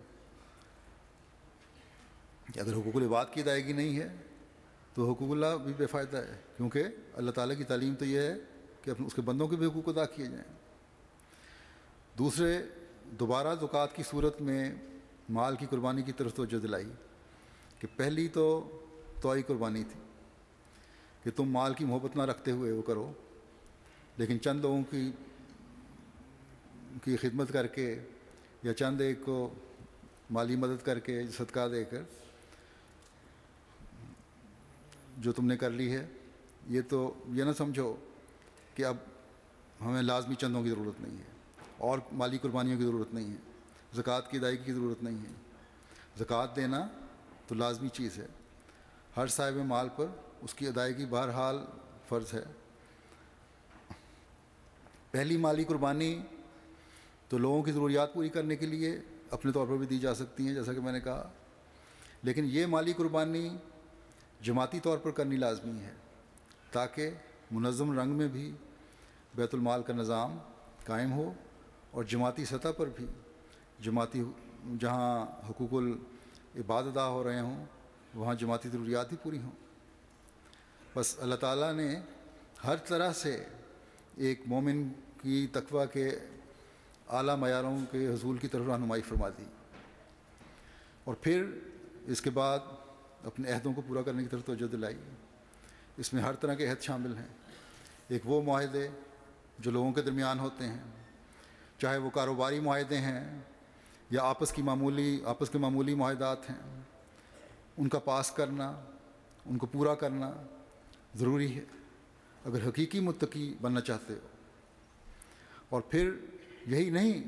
Speaker 2: کہ اگر حقوق العباد کی ادائیگی نہیں ہے تو حقوق اللہ بھی بے فائدہ ہے، کیونکہ اللہ تعالیٰ کی تعلیم تو یہ ہے کہ اس کے بندوں کے بھی حقوق ادا کیے جائیں۔ دوسرے، دوبارہ زکوٰۃ کی صورت میں مال کی قربانی کی طرف توجہ دلائی کہ پہلی تو توئی قربانی تھی کہ تم مال کی محبت نہ رکھتے ہوئے وہ کرو، لیکن چند لوگوں کی خدمت کر کے یا چند ایک کو مالی مدد کر کے صدقہ دے کر جو تم نے کر لی ہے، یہ تو یہ نہ سمجھو کہ اب ہمیں لازمی چندوں کی ضرورت نہیں ہے اور مالی قربانیوں کی ضرورت نہیں ہے، زکوٰۃ کی ادائیگی کی ضرورت نہیں ہے۔ زکوٰۃ دینا تو لازمی چیز ہے، ہر صاحب مال پر اس کی ادائیگی بہرحال فرض ہے۔ پہلی مالی قربانی تو لوگوں کی ضروریات پوری کرنے کے لیے اپنے طور پر بھی دی جا سکتی ہیں، جیسا کہ میں نے کہا، لیکن یہ مالی قربانی جماعتی طور پر کرنی لازمی ہے تاکہ منظم رنگ میں بھی بیت المال کا نظام قائم ہو اور جماعتی سطح پر بھی جماعتی جہاں حقوق العباد ادا ہو رہے ہوں وہاں جماعتی ضروریات بھی پوری ہوں۔ بس اللہ تعالیٰ نے ہر طرح سے ایک مومن کی تقویٰ کے اعلیٰ معیاروں کے حصول کی طرف رہنمائی فرما دی، اور پھر اس کے بعد اپنے عہدوں کو پورا کرنے کی طرف توجہ دلائی۔ اس میں ہر طرح کے عہد شامل ہیں، ایک وہ معاہدے جو لوگوں کے درمیان ہوتے ہیں، چاہے وہ کاروباری معاہدے ہیں یا آپس کے معمولی معاہدات ہیں، ان کا پاس کرنا، ان کو پورا کرنا ضروری ہے اگر حقیقی متقی بننا چاہتے ہو۔ اور پھر یہی نہیں،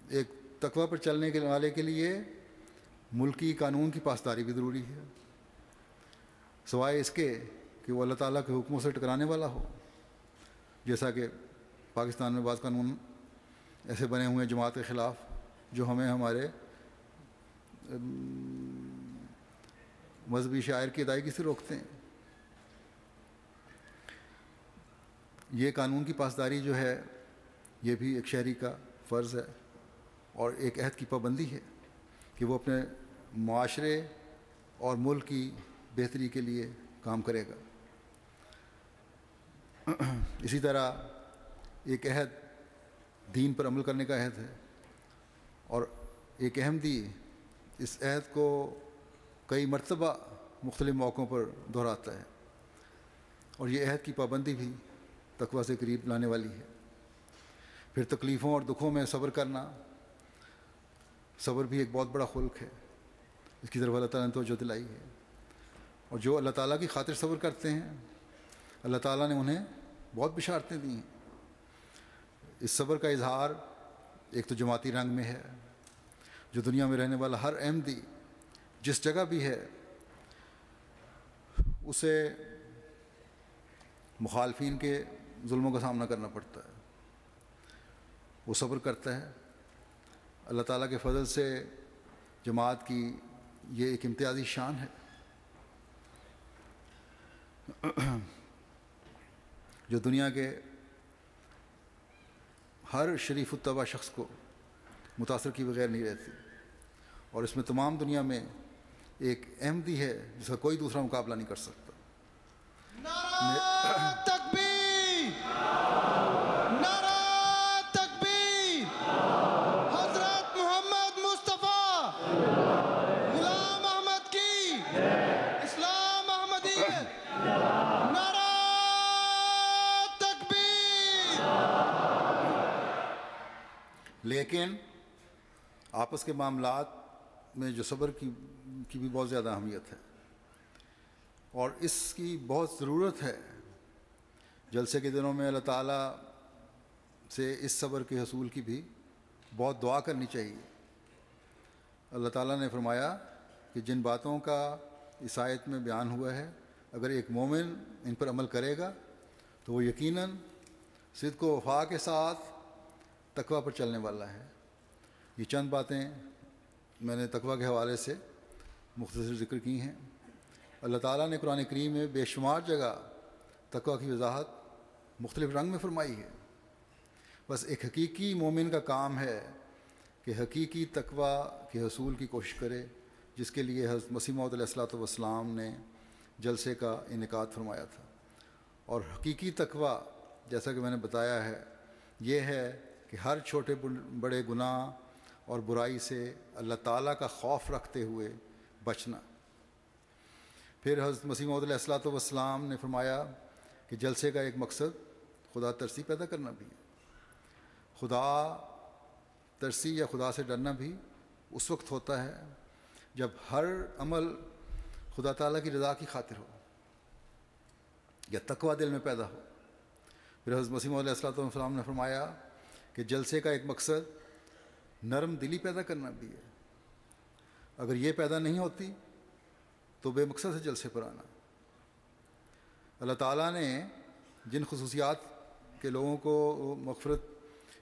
Speaker 2: ایک تقویٰ پر چلنے کے والے کے لیے ملکی قانون کی پاسداری بھی ضروری ہے، سوائے اس کے کہ وہ اللہ تعالیٰ کے حکموں سے ٹکرانے والا ہو، جیسا کہ پاکستان میں بعض قانون ایسے بنے ہوئے ہیں جماعت کے خلاف جو ہمیں ہمارے مذہبی شعائر کی ادائیگی سے روکتے ہیں۔ یہ قانون کی پاسداری جو ہے یہ بھی ایک شہری کا فرض ہے اور ایک عہد کی پابندی ہے کہ وہ اپنے معاشرے اور ملک کی بہتری کے لیے کام کرے گا۔ اسی طرح ایک عہد دین پر عمل کرنے کا عہد ہے، اور ایک احمدی اس عہد کو کئی مرتبہ مختلف موقعوں پر دہراتا ہے، اور یہ عہد کی پابندی بھی تقویٰ سے قریب لانے والی ہے۔ پھر تکلیفوں اور دکھوں میں صبر کرنا، صبر بھی ایک بہت بڑا خلق ہے، اس کی طرف اللہ تعالیٰ نے توجہ دلائی ہے، اور جو اللہ تعالیٰ کی خاطر صبر کرتے ہیں اللہ تعالیٰ نے انہیں بہت بشارتیں دی ہیں۔ اس صبر کا اظہار ایک تو جماعتی رنگ میں ہے، جو دنیا میں رہنے والا ہر احمدی جس جگہ بھی ہے اسے مخالفین کے ظلموں کا سامنا کرنا پڑتا ہے، وہ صبر کرتا ہے۔ اللہ تعالیٰ کے فضل سے جماعت کی یہ ایک امتیازی شان ہے جو دنیا کے ہر شریف الطبع شخص کو متاثر کیے بغیر نہیں رہتی، اور اس میں تمام دنیا میں ایک احمدی ہے جس کا کوئی دوسرا مقابلہ نہیں کر سکتا۔
Speaker 3: نعرہ تکبیر، نعرہ تکبیر، حضرت محمد مصطفیٰ غلام احمد کی اسلام احمدیت، نعرہ تکبیر۔
Speaker 2: لیکن آپس کے معاملات میں جو صبر کی بھی بہت زیادہ اہمیت ہے، اور اس کی بہت ضرورت ہے۔ جلسے کے دنوں میں اللہ تعالیٰ سے اس صبر کے حصول کی بھی بہت دعا کرنی چاہیے۔ اللہ تعالیٰ نے فرمایا کہ جن باتوں کا اس آیت میں بیان ہوا ہے اگر ایک مومن ان پر عمل کرے گا تو وہ یقیناً صدق و وفا کے ساتھ تقویٰ پر چلنے والا ہے۔ یہ چند باتیں میں نے تقویٰ کے حوالے سے مختصر ذکر کی ہیں۔ اللہ تعالیٰ نے قرآن کریم میں بے شمار جگہ تقویٰ کی وضاحت مختلف رنگ میں فرمائی ہے۔ بس ایک حقیقی مومن کا کام ہے کہ حقیقی تقویٰ کے حصول کی کوشش کرے، جس کے لیے حضرت مسیح موعود علیہ الصلوۃ والسلام نے جلسے کا انعقاد فرمایا تھا۔ اور حقیقی تقویٰ جیسا کہ میں نے بتایا ہے یہ ہے کہ ہر چھوٹے بڑے گناہ اور برائی سے اللہ تعالیٰ کا خوف رکھتے ہوئے بچنا۔ پھر حضرت مسیح موعود علیہ الصلوۃ والسلام نے فرمایا کہ جلسے کا ایک مقصد خدا ترسی پیدا کرنا بھی ہے۔ خدا ترسی یا خدا سے ڈرنا بھی اس وقت ہوتا ہے جب ہر عمل خدا تعالیٰ کی رضا کی خاطر ہو یا تقویٰ دل میں پیدا ہو۔ پھر حضرت مسیح موعود علیہ السلام نے فرمایا کہ جلسے کا ایک مقصد نرم دلی پیدا کرنا بھی ہے. اگر یہ پیدا نہیں ہوتی تو بے مقصد ہے جلسے پر آنا. اللہ تعالیٰ نے جن خصوصیات کے لوگوں کو مغفرت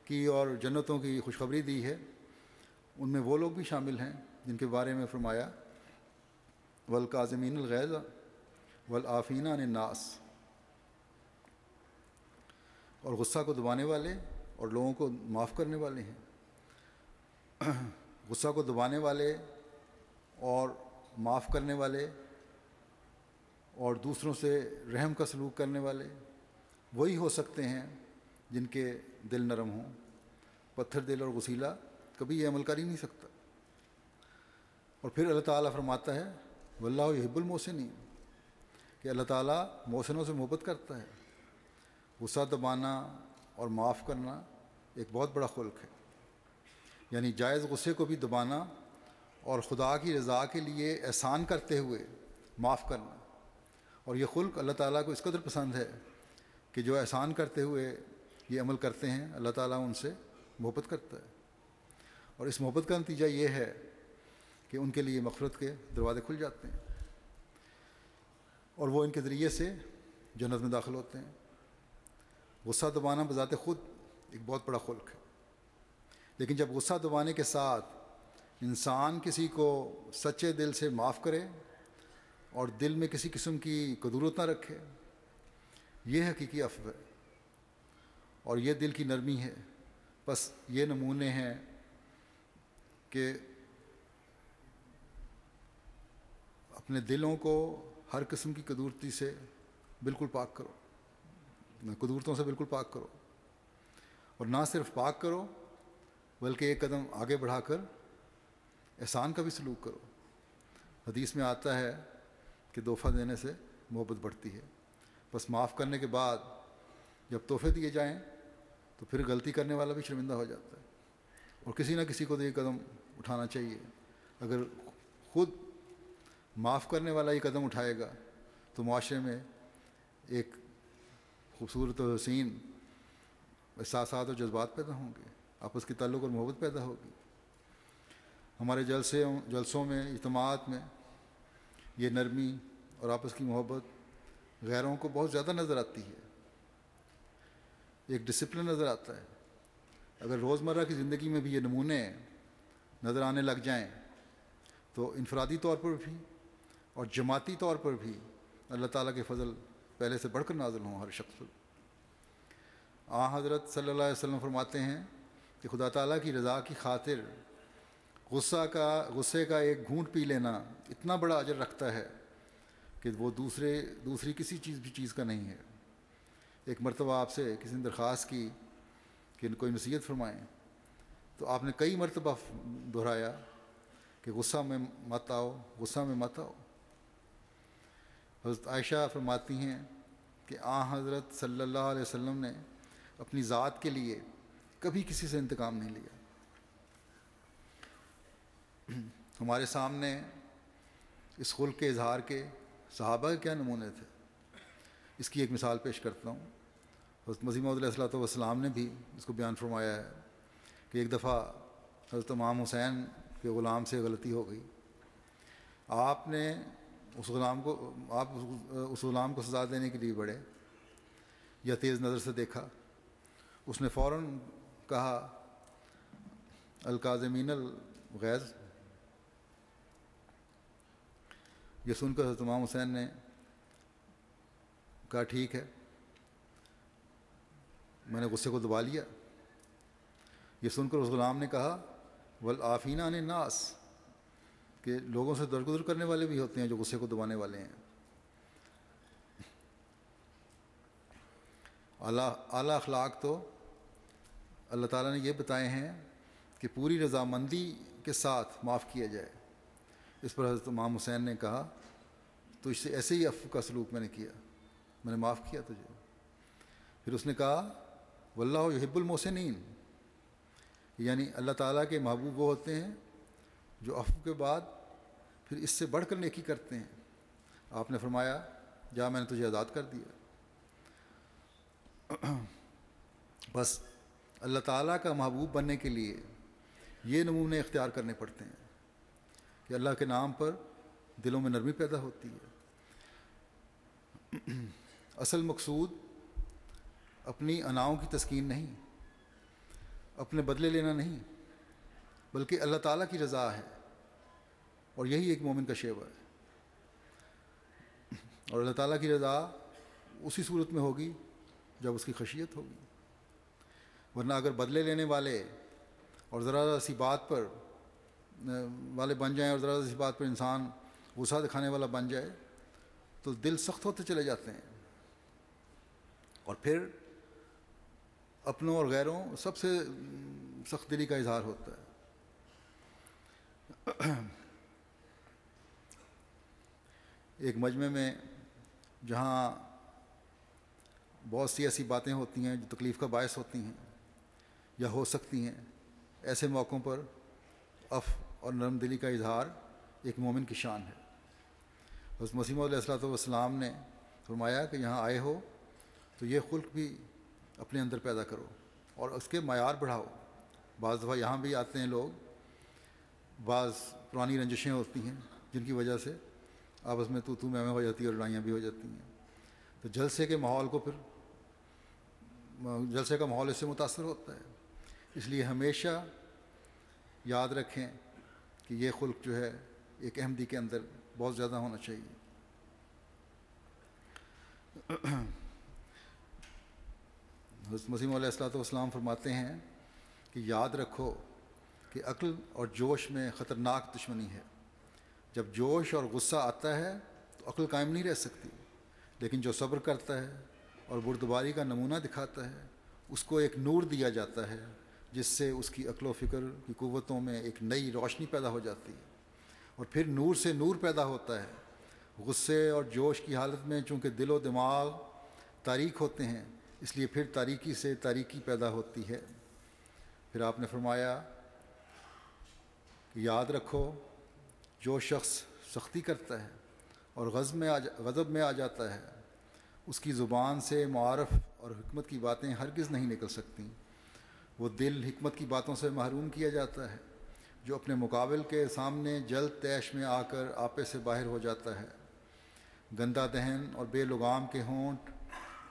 Speaker 2: کی اور جنتوں کی خوشخبری دی ہے ان میں وہ لوگ بھی شامل ہیں جن کے بارے میں فرمایا والکاظمین الغیظ والعافین عن الناس، اور غصہ کو دبانے والے اور لوگوں کو معاف کرنے والے ہیں. غصہ کو دبانے والے اور معاف کرنے والے اور دوسروں سے رحم کا سلوک کرنے والے وہی ہو سکتے ہیں جن کے دل نرم ہوں. پتھر دل اور غسیلہ کبھی یہ عمل کر ہی نہیں سکتا. اور پھر اللہ تعالیٰ فرماتا ہے واللہ یحب المحسنین، کہ اللہ تعالیٰ محسنوں سے محبت کرتا ہے. غصہ دبانا اور معاف کرنا ایک بہت بڑا خلق ہے، یعنی جائز غصے کو بھی دبانا اور خدا کی رضا کے لیے احسان کرتے ہوئے معاف کرنا. اور یہ خلق اللہ تعالیٰ کو اس قدر پسند ہے کہ جو احسان کرتے ہوئے یہ عمل کرتے ہیں اللہ تعالیٰ ان سے محبت کرتا ہے. اور اس محبت کا نتیجہ یہ ہے کہ ان کے لیے مغفرت کے دروازے کھل جاتے ہیں اور وہ ان کے ذریعے سے جنت میں داخل ہوتے ہیں. غصہ دبانا بذات خود ایک بہت بڑا خلق ہے، لیکن جب غصہ دبانے کے ساتھ انسان کسی کو سچے دل سے معاف کرے اور دل میں کسی قسم کی کدورت نہ رکھے، یہ حقیقی عفو ہے اور یہ دل کی نرمی ہے. بس یہ نمونے ہیں کہ اپنے دلوں کو ہر قسم کی کدورتی سے بالکل پاک کرو، کدورتوں سے بالکل پاک کرو، اور نہ صرف پاک کرو بلکہ ایک قدم آگے بڑھا کر احسان کا بھی سلوک کرو. حدیث میں آتا ہے کہ تحفہ دینے سے محبت بڑھتی ہے. بس معاف کرنے کے بعد جب تحفے دیے جائیں تو پھر غلطی کرنے والا بھی شرمندہ ہو جاتا ہے، اور کسی نہ کسی کو تو یہ قدم اٹھانا چاہیے. اگر خود معاف کرنے والا یہ قدم اٹھائے گا تو معاشرے میں ایک خوبصورت و حسین احساسات اور جذبات پیدا ہوں گے، آپس کی تعلق اور محبت پیدا ہوگی. ہمارے جلسوں میں اجتماعات میں یہ نرمی اور آپس کی محبت غیروں کو بہت زیادہ نظر آتی ہے. ایک ڈسپلن نظر آتا ہے. اگر روزمرہ کی زندگی میں بھی یہ نمونے نظر آنے لگ جائیں تو انفرادی طور پر بھی اور جماعتی طور پر بھی اللہ تعالیٰ کے فضل پہلے سے بڑھ کر نازل ہوں ہر شخص پر. حضرت صلی اللہ علیہ وسلم فرماتے ہیں کہ خدا تعالیٰ کی رضا کی خاطر غصے کا ایک گھونٹ پی لینا اتنا بڑا اجر رکھتا ہے کہ وہ دوسری کسی چیز کا نہیں ہے. ایک مرتبہ آپ سے کسی نے درخواست کی کہ کوئی نصیحت فرمائیں، تو آپ نے کئی مرتبہ دہرایا کہ غصہ میں مت آؤ. حضرت عائشہ فرماتی ہیں کہ حضرت صلی اللہ علیہ وسلم نے اپنی ذات کے لیے کبھی کسی سے انتقام نہیں لیا. ہمارے سامنے اس خلق کے اظہار کے صحابہ کے کیا نمونے تھے، اس کی ایک مثال پیش کرتا ہوں. حضرت مسیح موعود علیہ السلام نے بھی اس کو بیان فرمایا ہے کہ ایک دفعہ حضرت امام حسین کے غلام سے غلطی ہو گئی. آپ نے اس غلام کو سزا دینے کے لیے بڑھے یا تیز نظر سے دیکھا. اس نے فوراً کہا الکاظمین الغیظ. یہ سن کر حضرت امام حسین نے کہا ٹھیک ہے، میں نے غصے کو دبا لیا. یہ سن کر اس غلام نے کہا والعافین عن الناس، کہ لوگوں سے درگزر کرنے والے بھی ہوتے ہیں جو غصے کو دبانے والے ہیں. اعلیٰ اخلاق تو اللہ تعالیٰ نے یہ بتائے ہیں کہ پوری رضامندی کے ساتھ معاف کیا جائے. اس پر حضرت امام حسین نے کہا تو اس سے ایسے ہی عفو کا سلوک میں نے کیا، میں نے معاف کیا تجھے. پھر اس نے کہا واللہ یحب المحسنین، یعنی اللہ تعالیٰ کے محبوب وہ ہوتے ہیں جو عفو کے بعد پھر اس سے بڑھ کر نیکی کرتے ہیں. آپ نے فرمایا جا میں نے تجھے آزاد کر دیا. بس اللہ تعالیٰ کا محبوب بننے کے لیے یہ نمونے اختیار کرنے پڑتے ہیں کہ اللہ کے نام پر دلوں میں نرمی پیدا ہوتی ہے۔ اصل مقصود اپنی اناؤں کی تسکین نہیں، اپنے بدلے لینا نہیں، بلکہ اللہ تعالیٰ کی رضا ہے، اور یہی ایک مومن کا شیوا ہے۔ اور اللہ تعالیٰ کی رضا اسی صورت میں ہوگی جب اس کی خشیت ہوگی، ورنہ اگر بدلے لینے والے اور ذرا سی بات پر والے بن جائیں، اور ذرا سی بات پر انسان غصہ دکھانے والا بن جائے، تو دل سخت ہوتے چلے جاتے ہیں، اور پھر اپنوں اور غیروں سب سے سخت دلی کا اظہار ہوتا ہے۔ ایک مجمع میں جہاں بہت سی ایسی باتیں ہوتی ہیں جو تکلیف کا باعث ہوتی ہیں یا ہو سکتی ہیں، ایسے موقعوں پر عفو اور نرم دلی کا اظہار ایک مومن کی شان ہے۔ حضرت مسیح موعود علیہ السلام نے فرمایا کہ یہاں آئے ہو تو یہ خلق بھی اپنے اندر پیدا کرو اور اس کے معیار بڑھاؤ۔ بعض دفعہ یہاں بھی آتے ہیں لوگ، بعض پرانی رنجشیں ہوتی ہیں جن کی وجہ سے آپس میں تو میں ہو جاتی ہے اور لڑائیاں بھی ہو جاتی ہیں، تو جلسے کے ماحول کو پھر جلسے کا ماحول اس سے متاثر ہوتا ہے۔ اس لیے ہمیشہ یاد رکھیں کہ یہ خلق جو ہے ایک احمدی کے اندر بہت زیادہ ہونا چاہیے۔ حضرت مسیح موعود علیہ السلام فرماتے ہیں کہ یاد رکھو کہ عقل اور جوش میں خطرناک دشمنی ہے۔ جب جوش اور غصہ آتا ہے تو عقل قائم نہیں رہ سکتی، لیکن جو صبر کرتا ہے اور بردباری کا نمونہ دکھاتا ہے اس کو ایک نور دیا جاتا ہے جس سے اس کی عقل و فکر کی قوتوں میں ایک نئی روشنی پیدا ہو جاتی ہے، اور پھر نور سے نور پیدا ہوتا ہے۔ غصے اور جوش کی حالت میں چونکہ دل و دماغ تاریک ہوتے ہیں، اس لیے پھر تاریکی سے تاریکی پیدا ہوتی ہے۔ پھر آپ نے فرمایا کہ یاد رکھو جو شخص سختی کرتا ہے اور غضب میں آ جاتا ہے، اس کی زبان سے معارف اور حکمت کی باتیں ہرگز نہیں نکل سکتیں۔ وہ دل حکمت کی باتوں سے محروم کیا جاتا ہے جو اپنے مقابل کے سامنے جلد تیش میں آ کر آپے سے باہر ہو جاتا ہے۔ گندا دہن اور بے لگام کے ہونٹ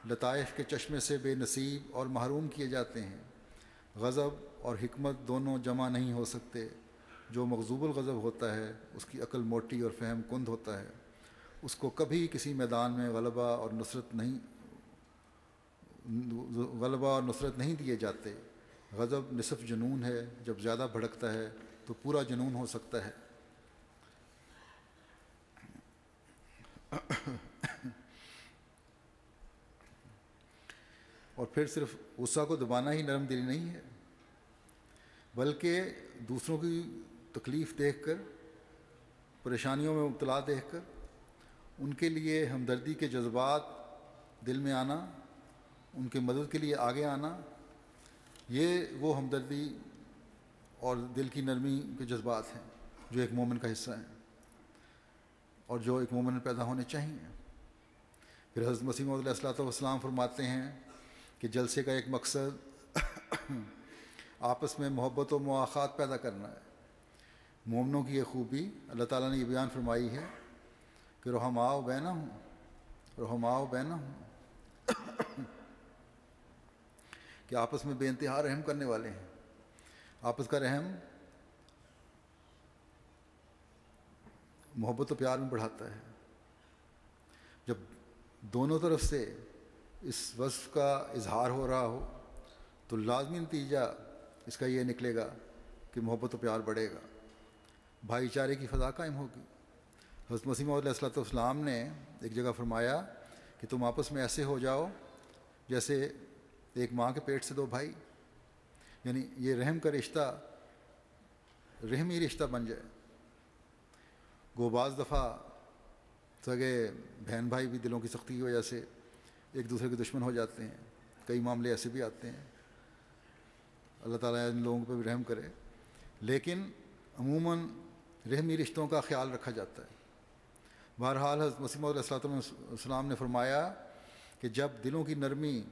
Speaker 2: لطائف کے چشمے سے بے نصیب اور محروم کیے جاتے ہیں۔ غضب اور حکمت دونوں جمع نہیں ہو سکتے۔ جو مغضوب الغضب ہوتا ہے اس کی عقل موٹی اور فہم کند ہوتا ہے، اس کو کبھی کسی میدان میں غلبہ اور نصرت نہیں دیے جاتے۔ غضب نصف جنون ہے، جب زیادہ بھڑکتا ہے تو پورا جنون ہو سکتا ہے۔ اور پھر صرف غصہ کو دبانا ہی نرم دلی نہیں ہے، بلکہ دوسروں کی تکلیف دیکھ کر، پریشانیوں میں مبتلا دیکھ کر ان کے لیے ہمدردی کے جذبات دل میں آنا، ان کے مدد کے لیے آگے آنا، یہ وہ ہمدردی اور دل کی نرمی کے جذبات ہیں جو ایک مومن کا حصہ ہیں اور جو ایک مومن میں پیدا ہونے چاہیے۔ پھر حضرت مسیح موعود علیہ السلام فرماتے ہیں کہ جلسے کا ایک مقصد آپس میں محبت و مواخات پیدا کرنا ہے۔ مومنوں کی یہ خوبی اللہ تعالیٰ نے یہ بیان فرمائی ہے کہ رحماء بینہم کہ آپس میں بے انتہا رحم کرنے والے ہیں۔ آپس کا رحم محبت و پیار میں بڑھاتا ہے۔ جب دونوں طرف سے اس وصف کا اظہار ہو رہا ہو تو لازمی نتیجہ اس کا یہ نکلے گا کہ محبت و پیار بڑھے گا، بھائی چارے کی فضا قائم ہوگی۔ حضرت مسیح موعود علیہ السلام نے ایک جگہ فرمایا کہ تم آپس میں ایسے ہو جاؤ جیسے ایک ماں کے پیٹ سے دو بھائی، یعنی یہ رحم کا رشتہ رحمی رشتہ بن جائے۔ گو بعض دفعہ سگے بہن بھائی بھی دلوں کی سختی کی وجہ سے ایک دوسرے کے دشمن ہو جاتے ہیں، کئی معاملے ایسے بھی آتے ہیں، اللہ تعالیٰ ان لوگوں پہ بھی رحم کرے، لیکن عموماً رحمی رشتوں کا خیال رکھا جاتا ہے۔ بہرحال حضرت مسیح موعود علیہ السلام نے فرمایا کہ جب دلوں کی نرمی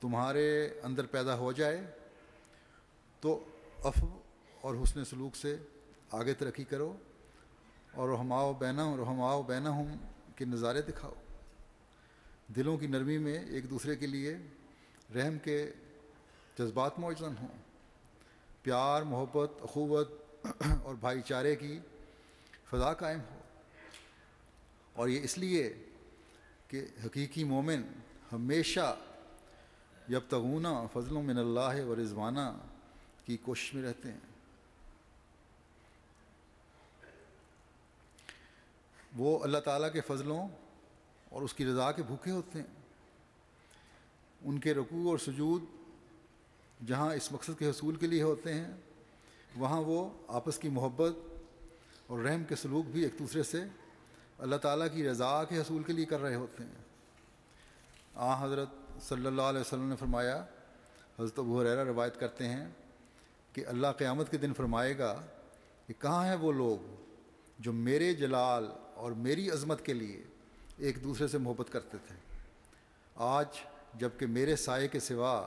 Speaker 2: تمہارے اندر پیدا ہو جائے تو عفو اور حسن سلوک سے آگے ترقی کرو اور رحماء بینہم کے نظارے دکھاؤ. دلوں کی نرمی میں ایک دوسرے کے لیے رحم کے جذبات موجزن ہوں. پیار، محبت، اخوت اور بھائی چارے کی فضا قائم ہو. اور یہ اس لیے کہ حقیقی مومن ہمیشہ یبتغون فضل من اللہ و رضوانہ کی کوشش میں رہتے ہیں. وہ اللہ تعالیٰ کے فضلوں اور اس کی رضا کے بھوکے ہوتے ہیں. ان کے رکوع اور سجود جہاں اس مقصد کے حصول کے لیے ہوتے ہیں، وہاں وہ آپس کی محبت اور رحم کے سلوک بھی ایک دوسرے سے اللہ تعالیٰ کی رضا کے حصول کے لیے کر رہے ہوتے ہیں. حضرت صلی اللہ علیہ وسلم نے فرمایا، حضرت ابو ہریرہ روایت کرتے ہیں کہ اللہ قیامت کے دن فرمائے گا کہ کہاں ہیں وہ لوگ جو میرے جلال اور میری عظمت کے لیے ایک دوسرے سے محبت کرتے تھے. آج جب کہ میرے سائے کے سوا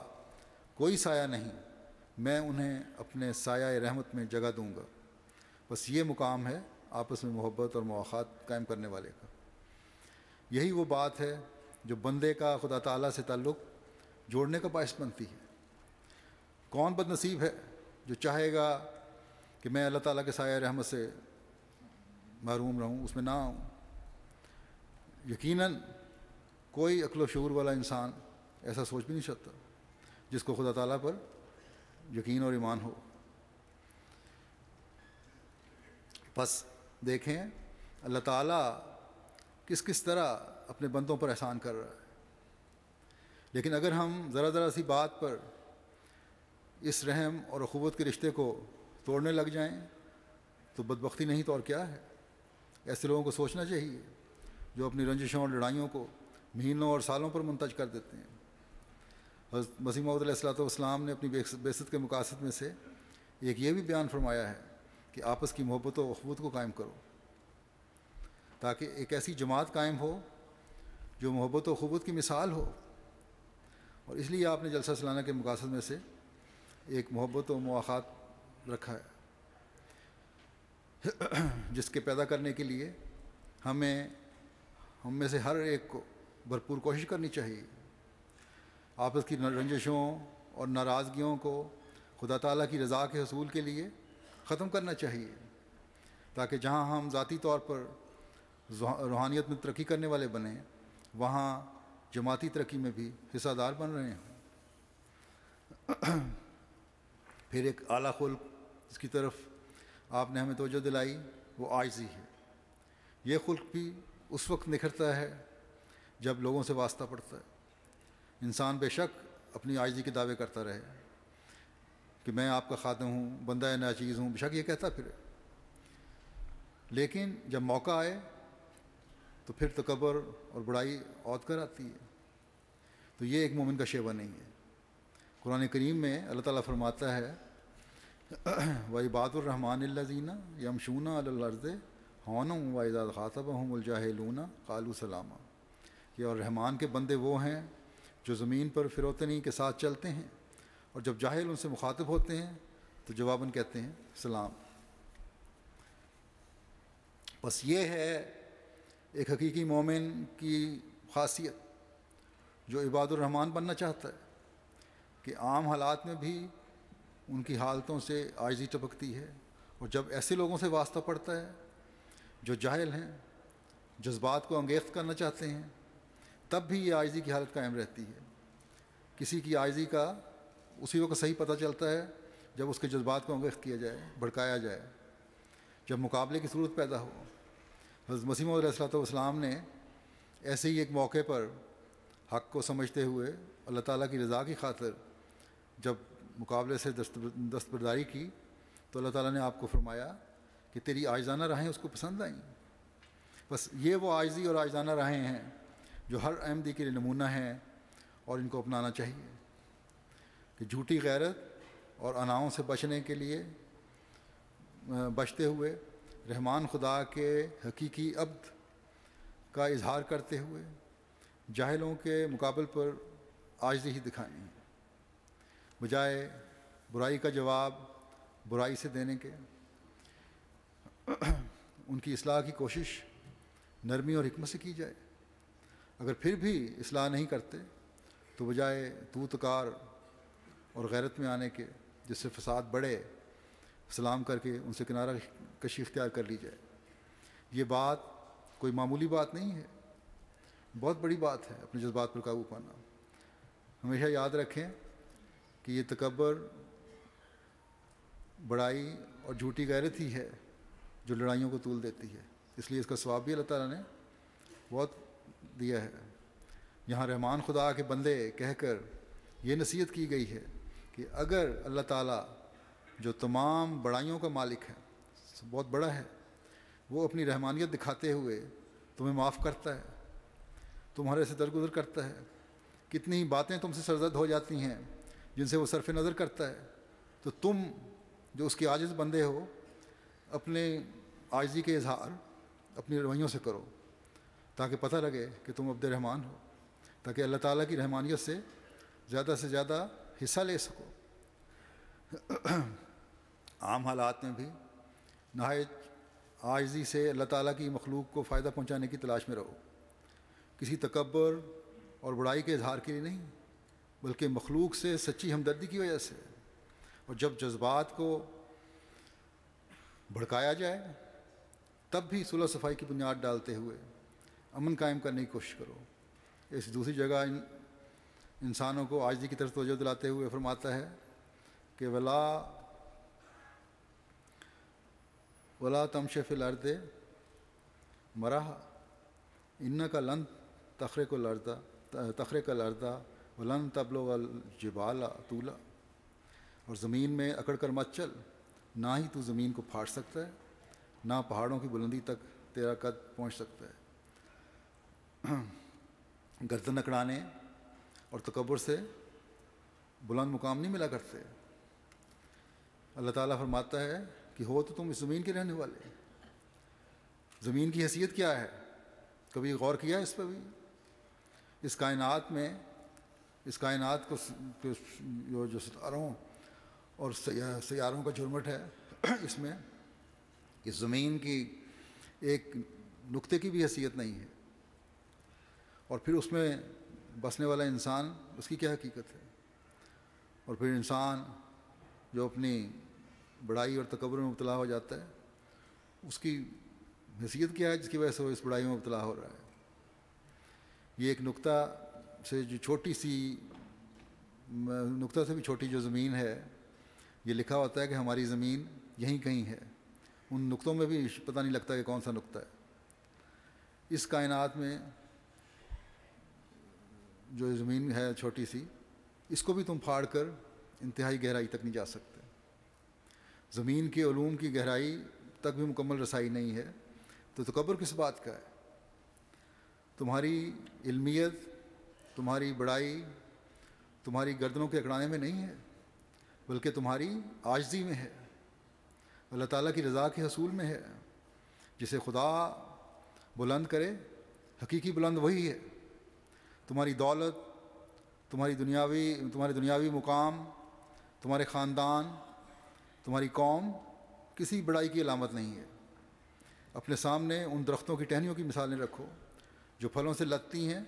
Speaker 2: کوئی سایہ نہیں، میں انہیں اپنے سایہ رحمت میں جگہ دوں گا. بس یہ مقام ہے آپس میں محبت اور مواخات قائم کرنے والے کا. یہی وہ بات ہے جو بندے کا خدا تعالیٰ سے تعلق جوڑنے کا باعث بنتی ہے. کون بد نصیب ہے جو چاہے گا کہ میں اللہ تعالیٰ کے سایہ رحمت سے محروم رہوں، اس میں نہ آؤں. یقیناً کوئی عقل و شعور والا انسان ایسا سوچ بھی نہیں سکتا جس کو خدا تعالیٰ پر یقین اور ایمان ہو. بس دیکھیں اللہ تعالیٰ کس کس طرح اپنے بندوں پر احسان کر رہا ہے. لیکن اگر ہم ذرا سی بات پر اس رحم اور اخوت کے رشتے کو توڑنے لگ جائیں تو بدبختی نہیں تو اور کیا ہے. ایسے لوگوں کو سوچنا چاہیے جو اپنی رنجشوں اور لڑائیوں کو مہینوں اور سالوں پر منتج کر دیتے ہیں. حضرت مسیح موعود علیہ الصلوۃ والسلام نے اپنی بعثت کے مقاصد میں سے ایک یہ بھی بیان فرمایا ہے کہ آپس کی محبت و اخوت کو قائم کرو تاکہ ایک ایسی جماعت قائم ہو جو محبت و اخوت کی مثال ہو. اور اس لیے آپ نے جلسہ سالانہ کے مقاصد میں سے ایک محبت و مواخات رکھا ہے، جس کے پیدا کرنے کے لیے ہم میں سے ہر ایک کو بھرپور کوشش کرنی چاہیے. آپس کی رنجشوں اور ناراضگیوں کو خدا تعالیٰ کی رضا کے حصول کے لیے ختم کرنا چاہیے تاکہ جہاں ہم ذاتی طور پر روحانیت میں ترقی کرنے والے بنیں، وہاں جماعتی ترقی میں بھی حصہ دار بن رہے ہیں. پھر ایک اعلیٰ خلق جس کی طرف آپ نے ہمیں توجہ دلائی وہ عاجزی ہے. یہ خلق بھی اس وقت نکھرتا ہے جب لوگوں سے واسطہ پڑتا ہے. انسان بے شک اپنی عاجزی کے دعوے کرتا رہے کہ میں آپ کا خادم ہوں، بندہ ناچیز ہوں، بے شک یہ کہتا پھر، لیکن جب موقع آئے تو پھر تکبر اور بڑائی عود کر آتی ہے. تو یہ ایک مومن کا شیوہ نہیں ہے. قرآن کریم میں اللہ تعالیٰ فرماتا ہے وَعِبَادُ الرَّحْمَٰنِ الَّذِينَ يَمْشُونَ عَلَى الْأَرْضِ هَوْنًا وَإِذَا خَاطَبَهُمُ الْجَاهِلُونَ قَالُوا سَلَامًا. کہ اور رحمان کے بندے وہ ہیں جو زمین پر فروتنی کے ساتھ چلتے ہیں اور جب جاہل ان سے مخاطب ہوتے ہیں تو جواباً کہتے ہیں سلام. بس یہ ہے ایک حقیقی مومن کی خاصیت جو عباد الرحمن بننا چاہتا ہے کہ عام حالات میں بھی ان کی حالتوں سے عاجزی ٹپکتی ہے، اور جب ایسے لوگوں سے واسطہ پڑتا ہے جو جاہل ہیں، جذبات کو انگیخت کرنا چاہتے ہیں، تب بھی یہ عاجزی کی حالت قائم رہتی ہے. کسی کی عاجزی کا اسی وقت صحیح پتہ چلتا ہے جب اس کے جذبات کو انگیخت کیا جائے، بھڑکایا جائے، جب مقابلے کی صورت پیدا ہو. حضرت مسیح موعود علیہ الصلوۃ والسلام نے ایسے ہی ایک موقع پر حق کو سمجھتے ہوئے اللہ تعالیٰ کی رضا کی خاطر جب مقابلے سے دستبرداری کی تو اللہ تعالیٰ نے آپ کو فرمایا کہ تیری عاجزانہ راہیں اس کو پسند آئیں. بس یہ وہ عاجزی اور عاجزانہ راہیں ہیں جو ہر احمدی کے لیے نمونہ ہیں اور ان کو اپنانا چاہیے کہ جھوٹی غیرت اور اناؤں سے بچنے کے لیے بچتے ہوئے رحمان خدا کے حقیقی عبد کا اظہار کرتے ہوئے جاہلوں کے مقابل پر عاجزی ہی دکھانی ہے، بجائے برائی کا جواب برائی سے دینے کے۔ ان کی اصلاح کی کوشش نرمی اور حکمت سے کی جائے۔ اگر پھر بھی اصلاح نہیں کرتے تو بجائے تو تکار اور غیرت میں آنے کے جس سے فساد بڑھے، سلام کر کے ان سے کنارہ کشی اختیار کر لی جائے۔ یہ بات کوئی معمولی بات نہیں ہے، بہت بڑی بات ہے اپنے جذبات پر قابو پانا۔ ہمیشہ یاد رکھیں کہ یہ تکبر، بڑائی اور جھوٹی غیرت ہی ہے جو لڑائیوں کو طول دیتی ہے۔ اس لیے اس کا ثواب بھی اللہ تعالیٰ نے بہت دیا ہے۔ یہاں رحمان خدا کے بندے کہہ کر یہ نصیحت کی گئی ہے کہ اگر اللہ تعالیٰ جو تمام بڑائیوں کا مالک ہے، بہت بڑا ہے، وہ اپنی رحمانیت دکھاتے ہوئے تمہیں معاف کرتا ہے، تمہارے سے درگزر کرتا ہے، کتنی ہی باتیں تم سے سرزد ہو جاتی ہیں جن سے وہ صرف نظر کرتا ہے، تو تم جو اس کے عاجز بندے ہو اپنے عاجزی کے اظہار اپنی رویوں سے کرو، تاکہ پتہ لگے کہ تم عبد رحمان ہو، تاکہ اللہ تعالیٰ کی رحمانیت سے زیادہ حصہ لے سکو۔ عام حالات میں بھی نہایت عاجزی سے اللہ تعالیٰ کی مخلوق کو فائدہ پہنچانے کی تلاش میں رہو، کسی تکبر اور بڑائی کے اظہار کے لیے نہیں، بلکہ مخلوق سے سچی ہمدردی کی وجہ سے۔ اور جب جذبات کو بھڑکایا جائے تب بھی صلح صفائی کی بنیاد ڈالتے ہوئے امن قائم کرنے کی کوشش کرو۔ اس دوسری جگہ انسانوں کو عاجزی کی طرف توجہ دلاتے ہوئے فرماتا ہے کہ ولا تمشِ فی الارض مرحا انک لن تخرق الارض ولن تبلغ الجبال طولا، اور زمین میں اکڑ کر مت چل، نہ ہی تو زمین کو پھاڑ سکتا ہے، نہ پہاڑوں کی بلندی تک تیرا قد پہنچ سکتا ہے۔ گردن اکڑانے اور تکبر سے بلند مقام نہیں ملا کرتے۔ اللہ تعالیٰ فرماتا ہے کہ ہو تو تم اس زمین کے رہنے والے۔ زمین کی حیثیت کیا ہے؟ کبھی غور کیا اس پہ بھی؟ اس کائنات میں، اس کائنات کو جو ستاروں اور سیاروں کا جھرمٹ ہے، اس میں اس زمین کی ایک نقطے کی بھی حیثیت نہیں ہے، اور پھر اس میں بسنے والا انسان، اس کی کیا حقیقت ہے؟ اور پھر انسان جو اپنی بڑائی اور تکبر میں مبتلا ہو جاتا ہے، اس کی حیثیت کیا ہے جس کی وجہ سے وہ اس بڑائی میں مبتلا ہو رہا ہے؟ یہ ایک نقطہ سے جو چھوٹی سی، نقطہ سے بھی چھوٹی جو زمین ہے، یہ لکھا ہوتا ہے کہ ہماری زمین یہیں کہیں ہے، ان نقطوں میں بھی پتہ نہیں لگتا کہ کون سا نقطہ ہے۔ اس کائنات میں جو زمین ہے چھوٹی سی، اس کو بھی تم پھاڑ کر انتہائی گہرائی تک نہیں جا سکتے۔ زمین کے علوم کی گہرائی تک بھی مکمل رسائی نہیں ہے، تو تکبر کس بات کا ہے؟ تمہاری علمیت، تمہاری بڑائی تمہاری گردنوں کے اکڑانے میں نہیں ہے، بلکہ تمہاری عاجزی میں ہے، اللہ تعالیٰ کی رضا کے حصول میں ہے۔ جسے خدا بلند کرے، حقیقی بلند وہی ہے۔ تمہاری دولت، تمہارے دنیاوی مقام، تمہارے خاندان، تمہاری قوم کسی بڑائی کی علامت نہیں ہے۔ اپنے سامنے ان درختوں کی ٹہنیوں کی مثالیں رکھو جو پھلوں سے لدتی ہیں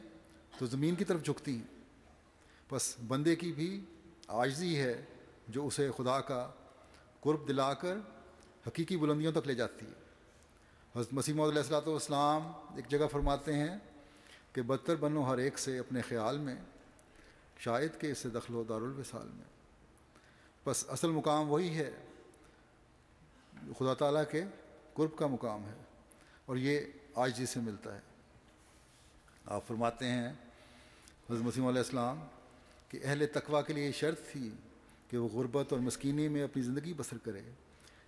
Speaker 2: تو زمین کی طرف جھکتی ہیں۔ بس بندے کی بھی عاجزی ہے جو اسے خدا کا قرب دلا کر حقیقی بلندیوں تک لے جاتی ہے۔ حضرت مسیح موعود علیہ السلام ایک جگہ فرماتے ہیں کہ بدتر بنو ہر ایک سے اپنے خیال میں، شاید کہ اس سے دخل ہو دارالوصال میں۔ بس اصل مقام وہی ہے جو خدا تعالیٰ کے قرب کا مقام ہے، اور یہ عاجزی سے ملتا ہے۔ آپ فرماتے ہیں حضرت مسیح علیہ السلام کہ اہل تقویٰ کے لیے یہ شرط تھی کہ وہ غربت اور مسکینی میں اپنی زندگی بسر کرے۔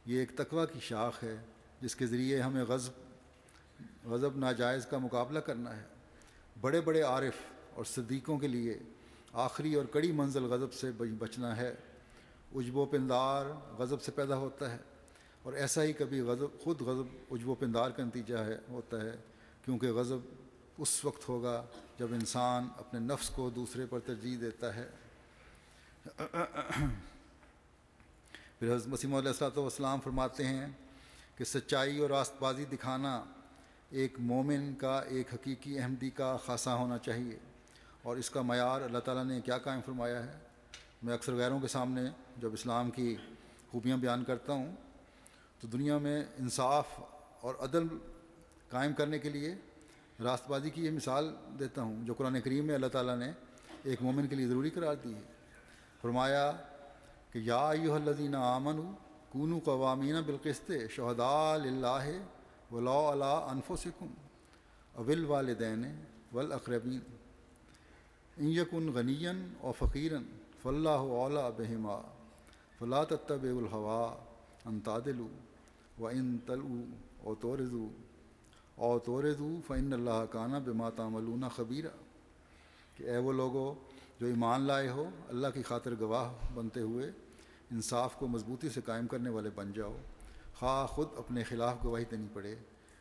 Speaker 2: یہ ایک تقویٰ کی شاخ ہے جس کے ذریعے ہمیں غضب ناجائز کا مقابلہ کرنا ہے۔ بڑے بڑے عارف اور صدیقوں کے لیے آخری اور کڑی منزل غضب سے بچنا ہے۔ عجب و پندار غضب سے پیدا ہوتا ہے، اور ایسا ہی کبھی غضب عجب و پندار کا نتیجہ ہوتا ہے، کیونکہ غضب اس وقت ہوگا جب انسان اپنے نفس کو دوسرے پر ترجیح دیتا ہے۔ پھر حضرت مسیح موعود علیہ السلام فرماتے ہیں کہ سچائی اور راست بازی دکھانا ایک مومن کا ایک حقیقی احمدی کا خاصہ ہونا چاہیے، اور اس کا معیار اللہ تعالیٰ نے کیا قائم فرمایا ہے۔ میں اکثر غیروں کے سامنے جب اسلام کی خوبیاں بیان کرتا ہوں تو دنیا میں انصاف اور عدل قائم کرنے کے لیے راست بازی کی یہ مثال دیتا ہوں جو قرآن کریم میں اللہ تعالیٰ نے ایک مومن کے لیے ضروری قرار دی ہے۔ فرمایا کہ یا ایھا الذین آمنوا کونوا قوامین بالقسط شہداء للہ ولو علی انفسکم او الوالدین والاقربین ان یکن غنیا او فقیرا فاللہ اولی بہما فلا تتبعوا الہوی ان تعدلوا وان تلؤوا او تورثوا فإن اللہ کان بما تعملون خبیرا، کہ اے وہ لوگو جو ایمان لائے ہو، اللہ کی خاطر گواہ بنتے ہوئے انصاف کو مضبوطی سے قائم کرنے والے بن جاؤ، خواہ خود اپنے خلاف گواہی دینی پڑے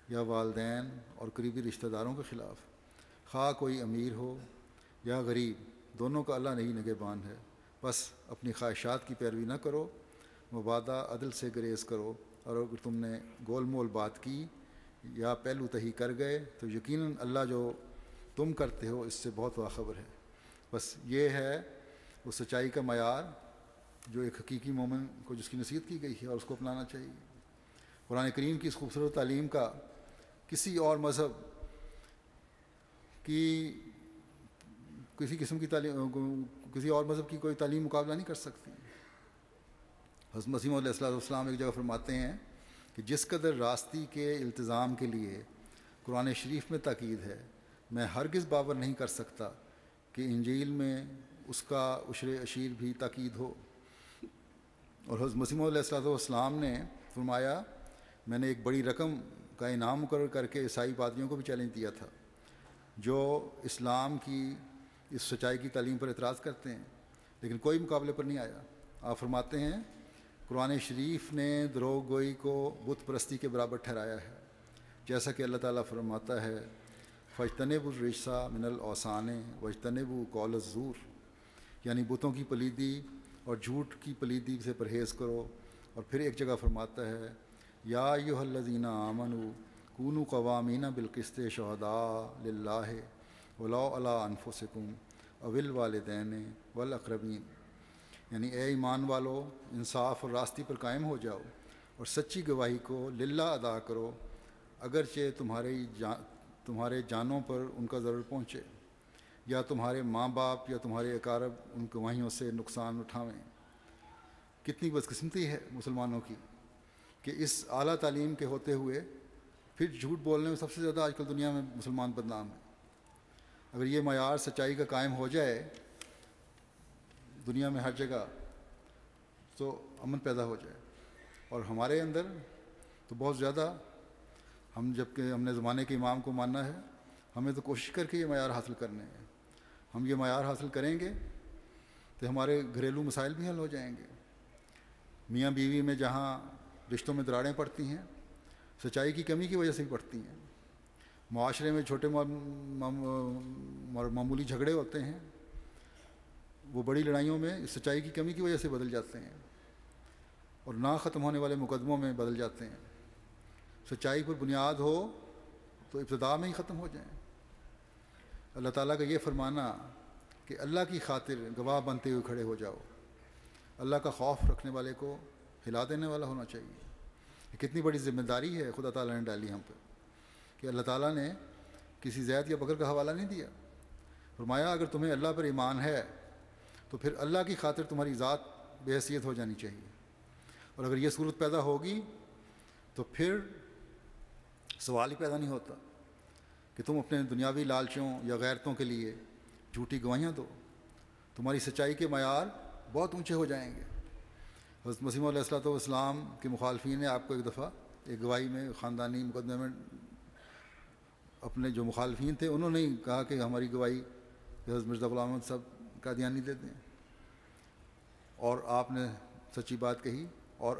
Speaker 2: یا والدین اور قریبی رشتہ داروں کے خلاف، خواہ کوئی امیر ہو یا غریب، دونوں کا اللہ نہیں نگہبان ہے۔ بس اپنی خواہشات کی پیروی نہ کرو، مبادہ عدل سے گریز کرو، اور اگر تم نے گول مول بات کی یا پہلو تہی کر گئے تو یقیناً اللہ جو تم کرتے ہو اس سے بہت باخبر ہے۔ بس یہ ہے وہ سچائی کا معیار جو ایک حقیقی مومن کو جس کی نصیحت کی گئی ہے اور اس کو اپنانا چاہیے۔ قرآن کریم کی اس خوبصورت تعلیم کا کسی اور مذہب کی کسی اور مذہب کی کوئی تعلیم مقابلہ نہیں کر سکتی۔ حضرت مسیح موعود علیہ السلام ایک جگہ فرماتے ہیں کہ جس قدر راستی کے التزام کے لیے قرآن شریف میں تاکید ہے، میں ہرگز باور نہیں کر سکتا کہ انجیل میں اس کا عشر عشیر بھی تاکید ہو۔ اور حضرت مسیح موعود علیہ السلام نے فرمایا میں نے ایک بڑی رقم کا انعام مقرر کر کے عیسائی پادریوں کو بھی چیلنج دیا تھا جو اسلام کی اس سچائی کی تعلیم پر اعتراض کرتے ہیں، لیکن کوئی مقابلے پر نہیں آیا۔ آپ فرماتے ہیں قرآن شریف نے دروغ گوئی کو بت پرستی کے برابر ٹھہرایا ہے، جیسا کہ اللہ تعالیٰ فرماتا ہے فاجتنبوا الرجس من الاوثان واجتنبوا قول الزور، یعنی بتوں کی پلیدی اور جھوٹ کی پلیدی سے پرہیز کرو۔ اور پھر ایک جگہ فرماتا ہے یا ایھا الذین آمنوا کونوا قوامین بالقسط شہداء للہ ولو علی انفسکم او الوالدین والاقربین، یعنی اے ایمان والو انصاف اور راستی پر قائم ہو جاؤ اور سچی گواہی کو للہ ادا کرو، اگرچہ تمہارے جانوں پر ان کا ضرر پہنچے یا تمہارے ماں باپ یا تمہارے اقارب ان گواہیوں سے نقصان اٹھاویں۔ کتنی بدقسمتی ہے مسلمانوں کی کہ اس اعلیٰ تعلیم کے ہوتے ہوئے پھر جھوٹ بولنے میں سب سے زیادہ آج کل دنیا میں مسلمان بدنام ہے۔ اگر یہ معیار سچائی کا قائم ہو جائے دنیا میں ہر جگہ تو امن پیدا ہو جائے، اور ہمارے اندر تو بہت زیادہ جب کہ ہم نے زمانے کے امام کو ماننا ہے، ہمیں تو کوشش کر کے یہ معیار حاصل کرنے ہیں۔ ہم یہ معیار حاصل کریں گے تو ہمارے گھریلو مسائل بھی حل ہو جائیں گے۔ میاں بیوی میں جہاں رشتوں میں دراڑیں پڑتی ہیں سچائی کی کمی کی وجہ سے ہی پڑتی ہیں، معاشرے میں چھوٹے معمولی جھگڑے ہوتے ہیں، وہ بڑی لڑائیوں میں سچائی کی کمی کی وجہ سے بدل جاتے ہیں اور نہ ختم ہونے والے مقدموں میں بدل جاتے ہیں۔ سچائی پر بنیاد ہو تو ابتدا میں ہی ختم ہو جائیں۔ اللہ تعالیٰ کا یہ فرمانا کہ اللہ کی خاطر گواہ بنتے ہوئے کھڑے ہو جاؤ، اللہ کا خوف رکھنے والے کو ہلا دینے والا ہونا چاہیے۔ یہ کتنی بڑی ذمہ داری ہے خدا تعالیٰ نے ڈالی ہم پہ کہ اللہ تعالیٰ نے کسی زید یا بکر کا حوالہ نہیں دیا۔ فرمایا اگر تمہیں اللہ پر ایمان ہے تو پھر اللہ کی خاطر تمہاری ذات بے حیثیت ہو جانی چاہیے، اور اگر یہ صورت پیدا ہوگی تو پھر سوال ہی پیدا نہیں ہوتا کہ تم اپنے دنیاوی لالچوں یا غیرتوں کے لیے جھوٹی گواہیاں دو، تمہاری سچائی کے معیار بہت اونچے ہو جائیں گے۔ حضرت مسیح موعود علیہ السلام کے مخالفین نے آپ کو ایک دفعہ ایک گواہی میں خاندانی مقدمے میں اپنے جو مخالفین تھے انہوں نے کہا کہ ہماری گواہی حضرت مرزا غلام احمد صاحب قادیانی دے دیں، اور آپ نے سچی بات کہی اور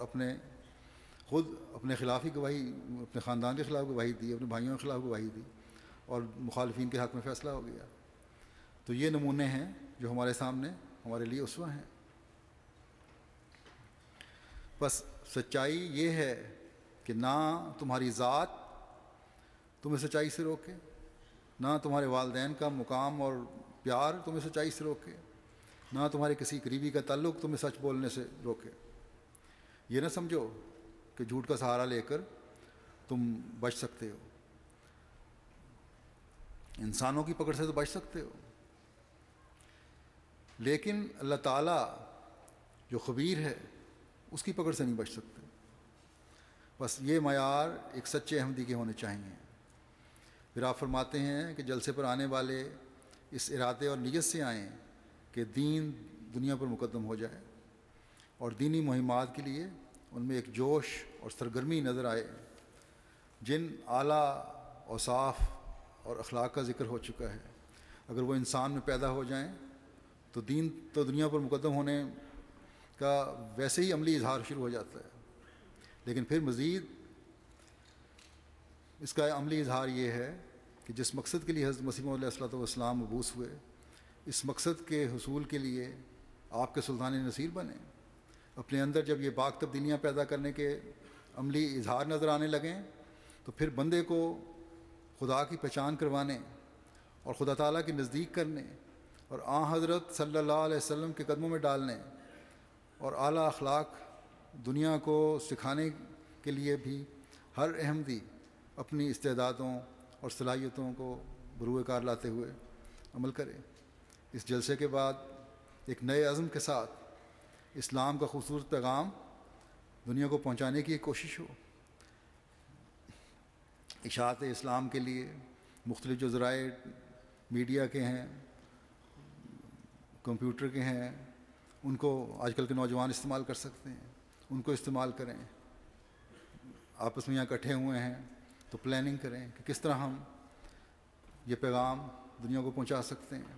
Speaker 2: خود اپنے خلاف ہی گواہی، اپنے خاندان کے خلاف گواہی دی، اپنے بھائیوں کے خلاف گواہی دی، اور مخالفین کے حق میں فیصلہ ہو گیا۔ تو یہ نمونے ہیں جو ہمارے سامنے ہمارے لیے اسوہ ہیں۔ بس سچائی یہ ہے کہ نہ تمہاری ذات تمہیں سچائی سے روکے، نہ تمہارے والدین کا مقام اور پیار تمہیں سچائی سے روکے، نہ تمہارے کسی قریبی کا تعلق تمہیں سچ بولنے سے روکے۔ یہ نہ سمجھو کہ جھوٹ کا سہارا لے کر تم بچ سکتے ہو، انسانوں کی پکڑ سے تو بچ سکتے ہو، لیکن اللہ تعالیٰ جو خبیر ہے اس کی پکڑ سے نہیں بچ سکتے۔ بس یہ معیار ایک سچے احمدی کے ہونے چاہیے۔ پھر آپ فرماتے ہیں کہ جلسے پر آنے والے اس ارادے اور نیت سے آئیں کہ دین دنیا پر مقدم ہو جائے، اور دینی مہمات کے لیے ان میں ایک جوش اور سرگرمی نظر آئے۔ جن اعلیٰ اوصاف اور اخلاق کا ذکر ہو چکا ہے، اگر وہ انسان میں پیدا ہو جائیں تو دین تو دنیا پر مقدم ہونے کا ویسے ہی عملی اظہار شروع ہو جاتا ہے، لیکن پھر مزید اس کا عملی اظہار یہ ہے کہ جس مقصد کے لیے حضرت مسیح موعود علیہ الصلوۃ والسلام مبعوث ہوئے، اس مقصد کے حصول کے لیے آپ کے سلطان نصیر بنے۔ اپنے اندر جب یہ پاک تبدیلیاں پیدا کرنے کے عملی اظہار نظر آنے لگیں تو پھر بندے کو خدا کی پہچان کروانے اور خدا تعالیٰ کے نزدیک کرنے اور حضرت صلی اللہ علیہ وسلم کے قدموں میں ڈالنے اور اعلیٰ اخلاق دنیا کو سکھانے کے لیے بھی ہر احمدی اپنی استعدادوں اور صلاحیتوں کو بروئے کار لاتے ہوئے عمل کرے۔ اس جلسے کے بعد ایک نئے عزم کے ساتھ اسلام کا خوبصورت پیغام دنیا کو پہنچانے کی ایک کوشش ہو۔ اشاعت اسلام کے لیے مختلف جو ذرائع میڈیا کے ہیں، کمپیوٹر کے ہیں، ان کو آج کل کے نوجوان استعمال کر سکتے ہیں، ان کو استعمال کریں۔ آپس میں یہاں اکٹھے ہوئے ہیں تو پلاننگ کریں کہ کس طرح ہم یہ پیغام دنیا کو پہنچا سکتے ہیں۔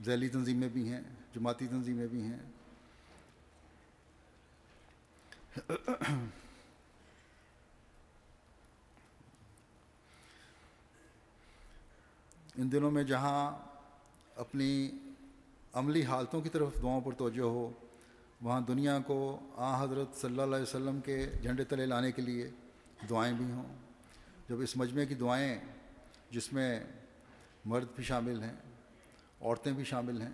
Speaker 2: ذیلی تنظیمیں بھی ہیں، جماعتی تنظیمیں بھی ہیں۔ ان دنوں میں جہاں اپنی عملی حالتوں کی طرف دعاؤں پر توجہ ہو، وہاں دنیا کو حضرت صلی اللہ علیہ وسلم کے جھنڈے تلے لانے کے لیے دعائیں بھی ہوں۔ جب اس مجمع کی دعائیں، جس میں مرد بھی شامل ہیں، عورتیں بھی شامل ہیں،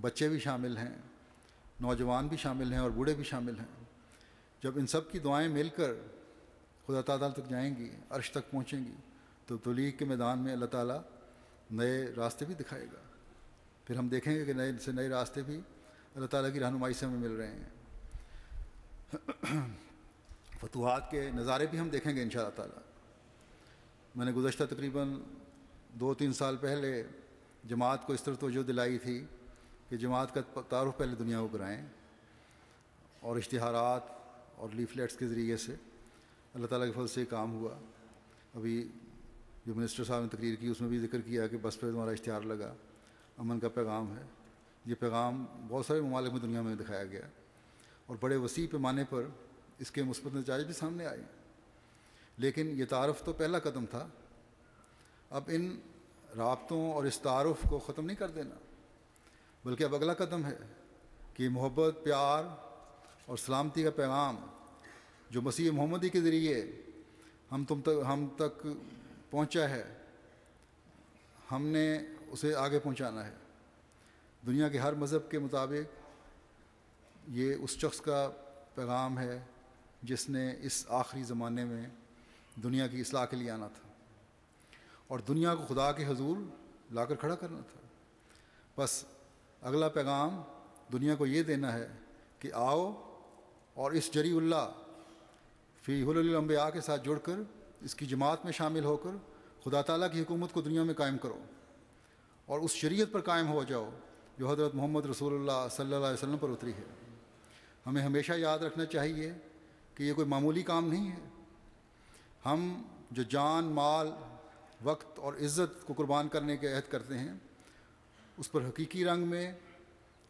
Speaker 2: بچے بھی شامل ہیں، نوجوان بھی شامل ہیں اور بوڑھے بھی شامل ہیں، جب ان سب کی دعائیں مل کر خدا تعالیٰ تک جائیں گی، عرش تک پہنچیں گی، تو تبلیغ کے میدان میں اللہ تعالیٰ نئے راستے بھی دکھائے گا۔ پھر ہم دیکھیں گے کہ نئے سے نئے راستے بھی اللہ تعالیٰ کی رہنمائی سے ہمیں مل رہے ہیں۔ فتوحات کے نظارے بھی ہم دیکھیں گے انشاءاللہ تعالیٰ۔ میں نے گزشتہ تقریباً 2-3 سال پہلے جماعت کو اس طرح توجہ دلائی تھی کہ جماعت کا تعارف پہلے دنیا کو کرائیں، اور اشتہارات اور لیفلیٹس کے ذریعے سے اللہ تعالیٰ کے فضل سے کام ہوا۔ ابھی جو منسٹر صاحب نے تقریر کی اس میں بھی ذکر کیا کہ بس پہ تمہارا اشتہار لگا، امن کا پیغام ہے۔ یہ پیغام بہت سارے ممالک میں دنیا میں دکھایا گیا، اور بڑے وسیع پیمانے پر اس کے مثبت نتائج بھی سامنے آئے۔ لیکن یہ تعارف تو پہلا قدم تھا، اب ان رابطوں اور اس تعارف کو ختم نہیں کر دینا، بلکہ اب اگلا قدم ہے کہ محبت، پیار اور سلامتی کا پیغام جو مسیح محمدی کے ذریعے ہم تک پہنچا ہے، ہم نے اسے آگے پہنچانا ہے۔ دنیا کے ہر مذہب کے مطابق یہ اس شخص کا پیغام ہے جس نے اس آخری زمانے میں دنیا کی اصلاح کے لیے آنا تھا اور دنیا کو خدا کے حضور لا کر کھڑا کرنا تھا۔ بس اگلا پیغام دنیا کو یہ دینا ہے کہ آؤ اور اس جری اللہ فی حلل الانبیاء کے ساتھ جڑ کر اس کی جماعت میں شامل ہو کر خدا تعالیٰ کی حکومت کو دنیا میں قائم کرو، اور اس شریعت پر قائم ہو جاؤ جو حضرت محمد رسول اللہ صلی اللہ علیہ وسلم پر اتری ہے۔ ہمیں ہمیشہ یاد رکھنا چاہیے کہ یہ کوئی معمولی کام نہیں ہے۔ ہم جو جان، مال، وقت اور عزت کو قربان کرنے کے عہد کرتے ہیں، اس پر حقیقی رنگ میں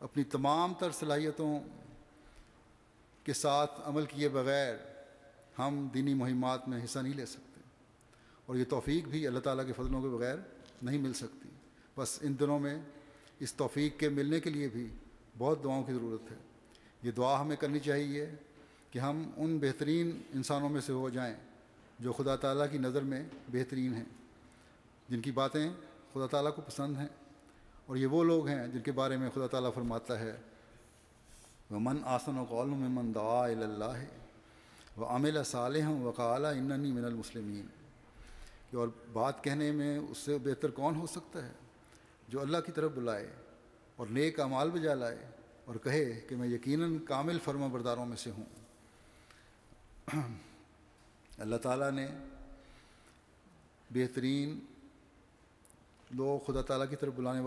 Speaker 2: اپنی تمام تر صلاحیتوں کے ساتھ عمل کیے بغیر ہم دینی مہمات میں حصہ نہیں لے سکتے، اور یہ توفیق بھی اللہ تعالیٰ کے فضلوں کے بغیر نہیں مل سکتی۔ بس ان دنوں میں اس توفیق کے ملنے کے لیے بھی بہت دعاؤں کی ضرورت ہے۔ یہ دعا ہمیں کرنی چاہیے کہ ہم ان بہترین انسانوں میں سے ہو جائیں جو خدا تعالیٰ کی نظر میں بہترین ہیں، جن کی باتیں خدا تعالیٰ کو پسند ہیں، اور یہ وہ لوگ ہیں جن کے بارے میں خدا تعالیٰ فرماتا ہے وَمَنْ أَحْسَنُ قَوْلًا مِّمَّنْ دَعَا إِلَى اللَّهِ وَعَمِلَ صَالِحًا وَقَالَ إِنَّنِي مِنَ الْمُسْلِمِينَ، کہ اور بات کہنے میں اس سے بہتر کون ہو سکتا ہے جو اللہ کی طرف بلائے اور نیک اعمال بجا لائے اور کہے کہ میں یقیناً کامل فرما برداروں میں سے ہوں۔ اللہ تعالیٰ نے بہترین لوگ خدا تعالیٰ کی طرف بلانے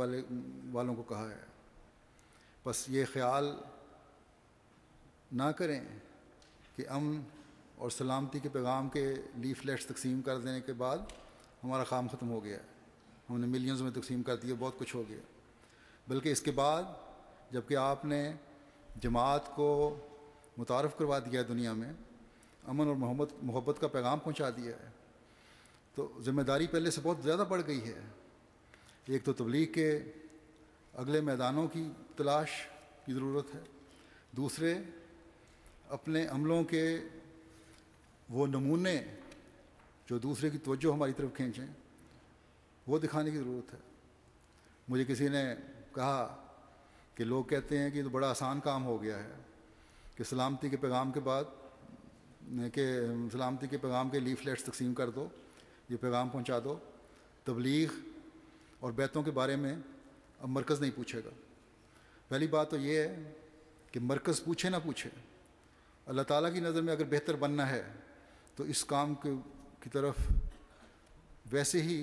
Speaker 2: والوں کو کہا ہے۔ بس یہ خیال نہ کریں کہ امن اور سلامتی کے پیغام کے لیفلیٹس تقسیم کر دینے کے بعد ہمارا کام ختم ہو گیا ہے، ہم نے ملینز میں تقسیم کر دیا، بہت کچھ ہو گیا، بلکہ اس کے بعد جب کہ آپ نے جماعت کو متعارف کروا دیا ہے، دنیا میں امن اور محبت کا پیغام پہنچا دیا ہے، تو ذمہ داری پہلے سے بہت زیادہ بڑھ گئی ہے۔ ایک تو تبلیغ کے اگلے میدانوں کی تلاش کی ضرورت ہے، دوسرے اپنے عملوں کے وہ نمونے جو دوسرے کی توجہ ہماری طرف کھینچیں وہ دکھانے کی ضرورت ہے۔ مجھے کسی نے کہا کہ لوگ کہتے ہیں کہ یہ تو بڑا آسان کام ہو گیا ہے کہ سلامتی کے پیغام کے بعد کہ سلامتی کے پیغام کے لیفلیٹس تقسیم کر دو، یہ پیغام پہنچا دو، تبلیغ اور بیتوں کے بارے میں اب مرکز نہیں پوچھے گا۔ پہلی بات تو یہ ہے کہ مرکز پوچھے نہ پوچھے، اللہ تعالیٰ کی نظر میں اگر بہتر بننا ہے تو اس کام کی طرف ویسے ہی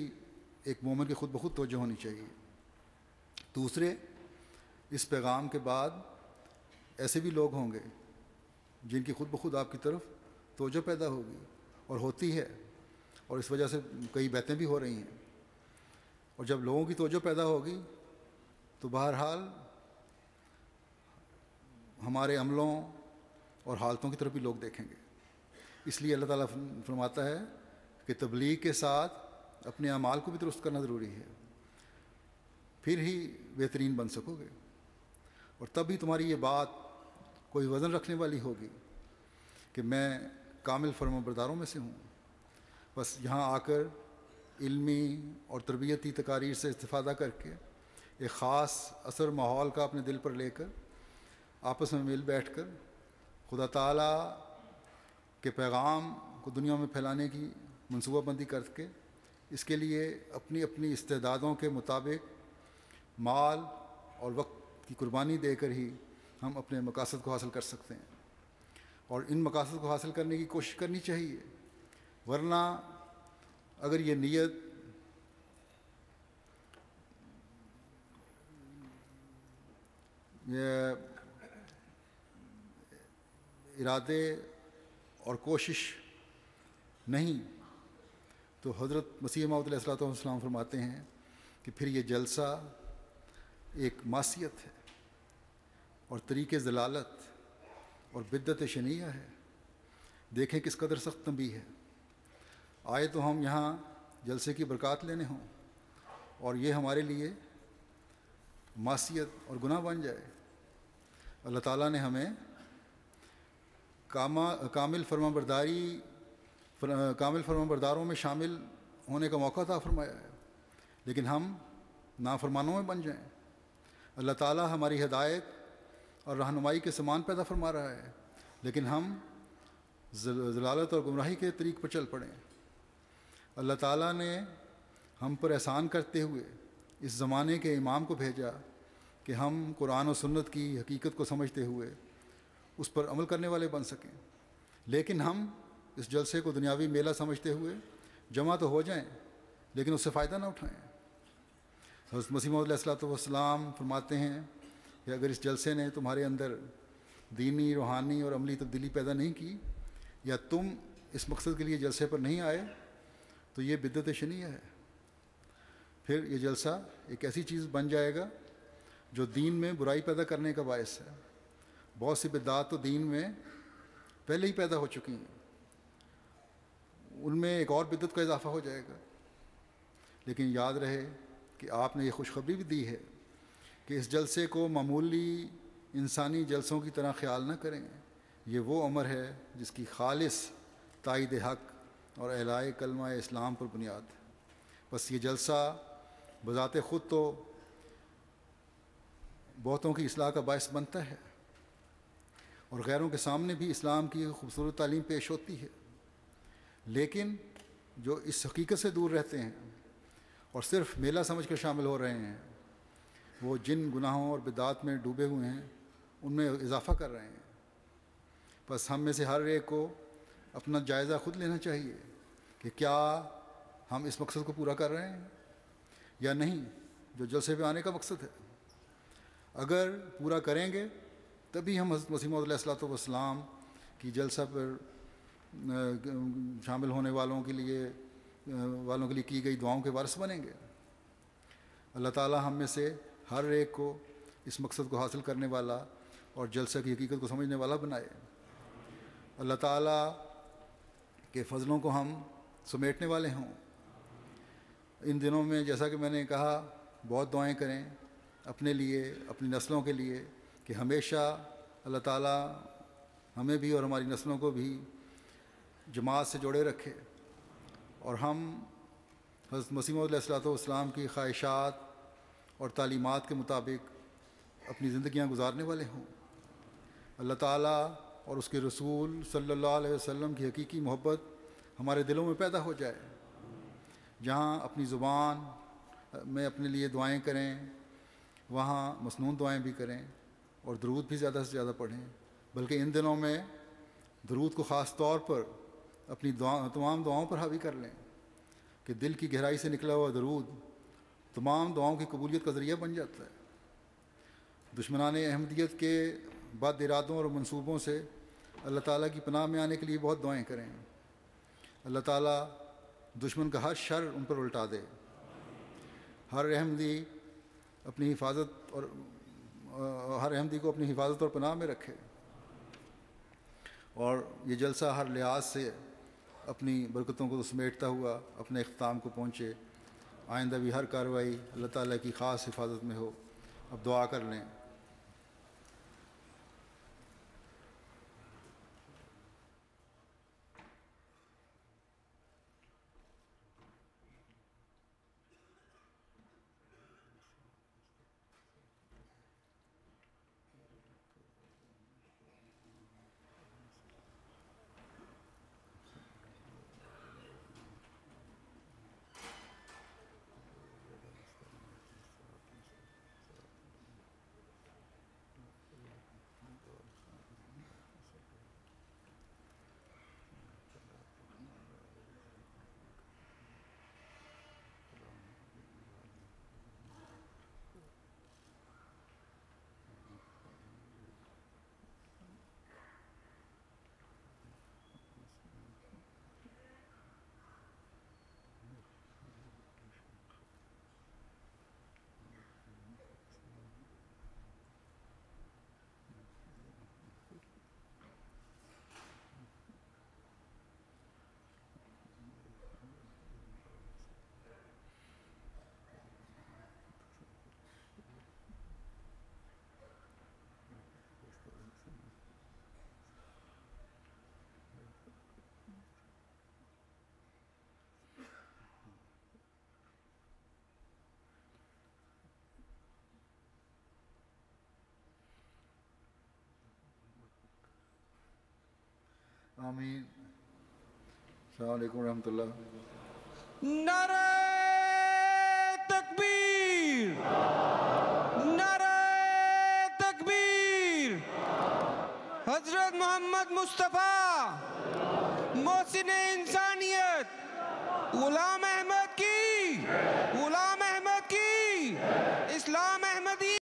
Speaker 2: ایک مومن کی خود بخود توجہ ہونی چاہیے۔ دوسرے، اس پیغام کے بعد ایسے بھی لوگ ہوں گے جن کی خود بخود آپ کی طرف توجہ پیدا ہوگی اور ہوتی ہے، اور اس وجہ سے کئی بیتیں بھی ہو رہی ہیں، اور جب لوگوں کی توجہ پیدا ہوگی تو بہرحال ہمارے عملوں اور حالتوں کی طرف بھی لوگ دیکھیں گے۔ اس لیے اللہ تعالیٰ فرماتا ہے کہ تبلیغ کے ساتھ اپنے اعمال کو بھی درست کرنا ضروری ہے، پھر ہی بہترین بن سکو گے، اور تب ہی تمہاری یہ بات کوئی وزن رکھنے والی ہوگی کہ میں کامل فرما برداروں میں سے ہوں۔ بس یہاں آ کر علمی اور تربیتی تقاریر سے استفادہ کر کے ایک خاص اثر ماحول کا اپنے دل پر لے کر آپس میں مل بیٹھ کر خدا تعالیٰ کے پیغام کو دنیا میں پھیلانے کی منصوبہ بندی کر کے اس کے لیے اپنی اپنی استعدادوں کے مطابق مال اور وقت کی قربانی دے کر ہی ہم اپنے مقاصد کو حاصل کر سکتے ہیں، اور ان مقاصد کو حاصل کرنے کی کوشش کرنی چاہیے۔ ورنہ اگر یہ نیت یہ ارادے اور کوشش نہیں تو حضرت مسیح موعود علیہ الصلوۃ والسلام فرماتے ہیں کہ پھر یہ جلسہ ایک معصیت ہے اور طریق ضلالت اور بدعت شنیعہ ہے۔ دیکھیں کس قدر سخت تنبیہ ہے۔ آئے تو ہم یہاں جلسے کی برکات لینے ہوں اور یہ ہمارے لیے معصیت اور گناہ بن جائے۔ اللہ تعالیٰ نے ہمیں کامل فرمانبرداروں میں شامل ہونے کا موقع عطا فرمایا ہے، لیکن ہم نافرمانوں میں بن جائیں۔ اللہ تعالیٰ ہماری ہدایت اور رہنمائی کے سامان پیدا فرما رہا ہے، لیکن ہم ضلالت اور گمراہی کے طریق پر چل پڑیں۔ اللہ تعالیٰ نے ہم پر احسان کرتے ہوئے اس زمانے کے امام کو بھیجا کہ ہم قرآن و سنت کی حقیقت کو سمجھتے ہوئے اس پر عمل کرنے والے بن سکیں، لیکن ہم اس جلسے کو دنیاوی میلہ سمجھتے ہوئے جمع تو ہو جائیں لیکن اس سے فائدہ نہ اٹھائیں۔ حضرت مسیح موعود علیہ الصلوۃ والسلام فرماتے ہیں کہ اگر اس جلسے نے تمہارے اندر دینی، روحانی اور عملی تبدیلی پیدا نہیں کی، یا تم اس مقصد کے لیے جلسے پر نہیں آئے، تو یہ بدعت شنیعہ ہے۔ پھر یہ جلسہ ایک ایسی چیز بن جائے گا جو دین میں برائی پیدا کرنے کا باعث ہے۔ بہت سی بدعات تو دین میں پہلے ہی پیدا ہو چکی ہیں، ان میں ایک اور بدعت کا اضافہ ہو جائے گا۔ لیکن یاد رہے کہ آپ نے یہ خوشخبری بھی دی ہے کہ اس جلسے کو معمولی انسانی جلسوں کی طرح خیال نہ کریں، یہ وہ امر ہے جس کی خالص تائید حق اور اعلاء کلمہ اسلام پر بنیاد ہے۔ بس یہ جلسہ بذات خود تو بہتوں کی اصلاح کا باعث بنتا ہے اور غیروں کے سامنے بھی اسلام کی خوبصورت تعلیم پیش ہوتی ہے، لیکن جو اس حقیقت سے دور رہتے ہیں اور صرف میلہ سمجھ کر شامل ہو رہے ہیں، وہ جن گناہوں اور بدعات میں ڈوبے ہوئے ہیں ان میں اضافہ کر رہے ہیں۔ بس ہم میں سے ہر ایک کو اپنا جائزہ خود لینا چاہیے کہ کیا ہم اس مقصد کو پورا کر رہے ہیں یا نہیں جو جلسے پہ آنے کا مقصد ہے۔ اگر پورا کریں گے تبھی ہم حضرت مسیح موعود علیہ الصلوۃ والسلام کی جلسہ پر شامل ہونے والوں کے لیے کی گئی دعاؤں کے وارث بنیں گے۔ اللہ تعالی ہم میں سے ہر ایک کو اس مقصد کو حاصل کرنے والا اور جلسہ کی حقیقت کو سمجھنے والا بنائے۔ اللہ تعالی کے فضلوں کو ہم سمیٹنے والے ہوں۔ ان دنوں میں جیسا کہ میں نے کہا بہت دعائیں کریں اپنے لیے، اپنی نسلوں کے لیے، کہ ہمیشہ اللہ تعالی ہمیں بھی اور ہماری نسلوں کو بھی جماعت سے جوڑے رکھے اور ہم حضرت مسیح موعود علیہ الصلوۃ والسلام کی خواہشات اور تعلیمات کے مطابق اپنی زندگیاں گزارنے والے ہوں۔ اللہ تعالیٰ اور اس کے رسول صلی اللہ علیہ وسلم کی حقیقی محبت ہمارے دلوں میں پیدا ہو جائے، جہاں اپنی زبان میں اپنے لیے دعائیں کریں وہاں مسنون دعائیں بھی کریں اور درود بھی زیادہ سے زیادہ پڑھیں، بلکہ ان دنوں میں درود کو خاص طور پر اپنی تمام دعاؤں پر حاوی کر لیں کہ دل کی گہرائی سے نکلا ہوا درود تمام دعاؤں کی قبولیت کا ذریعہ بن جاتا ہے۔ دشمنان احمدیت کے بد ارادوں اور منصوبوں سے اللہ تعالیٰ کی پناہ میں آنے کے لیے بہت دعائیں کریں۔ اللہ تعالیٰ دشمن کا ہر شر ان پر الٹا دے، ہر احمدی کو اپنی حفاظت اور پناہ میں رکھے، اور یہ جلسہ ہر لحاظ سے اپنی برکتوں کو سمیٹتا ہوا اپنے اختتام کو پہنچے۔ آئندہ بھی ہر کارروائی اللہ تعالیٰ کی خاص حفاظت میں ہو۔ اب دعا کر لیں۔ آمین۔ السلام علیکم ورحمۃ اللہ۔
Speaker 3: نعرہ تکبیر، نعرہ تکبیر۔ حضرت محمد مصطفیٰ محسن انسانیت غلام احمد کی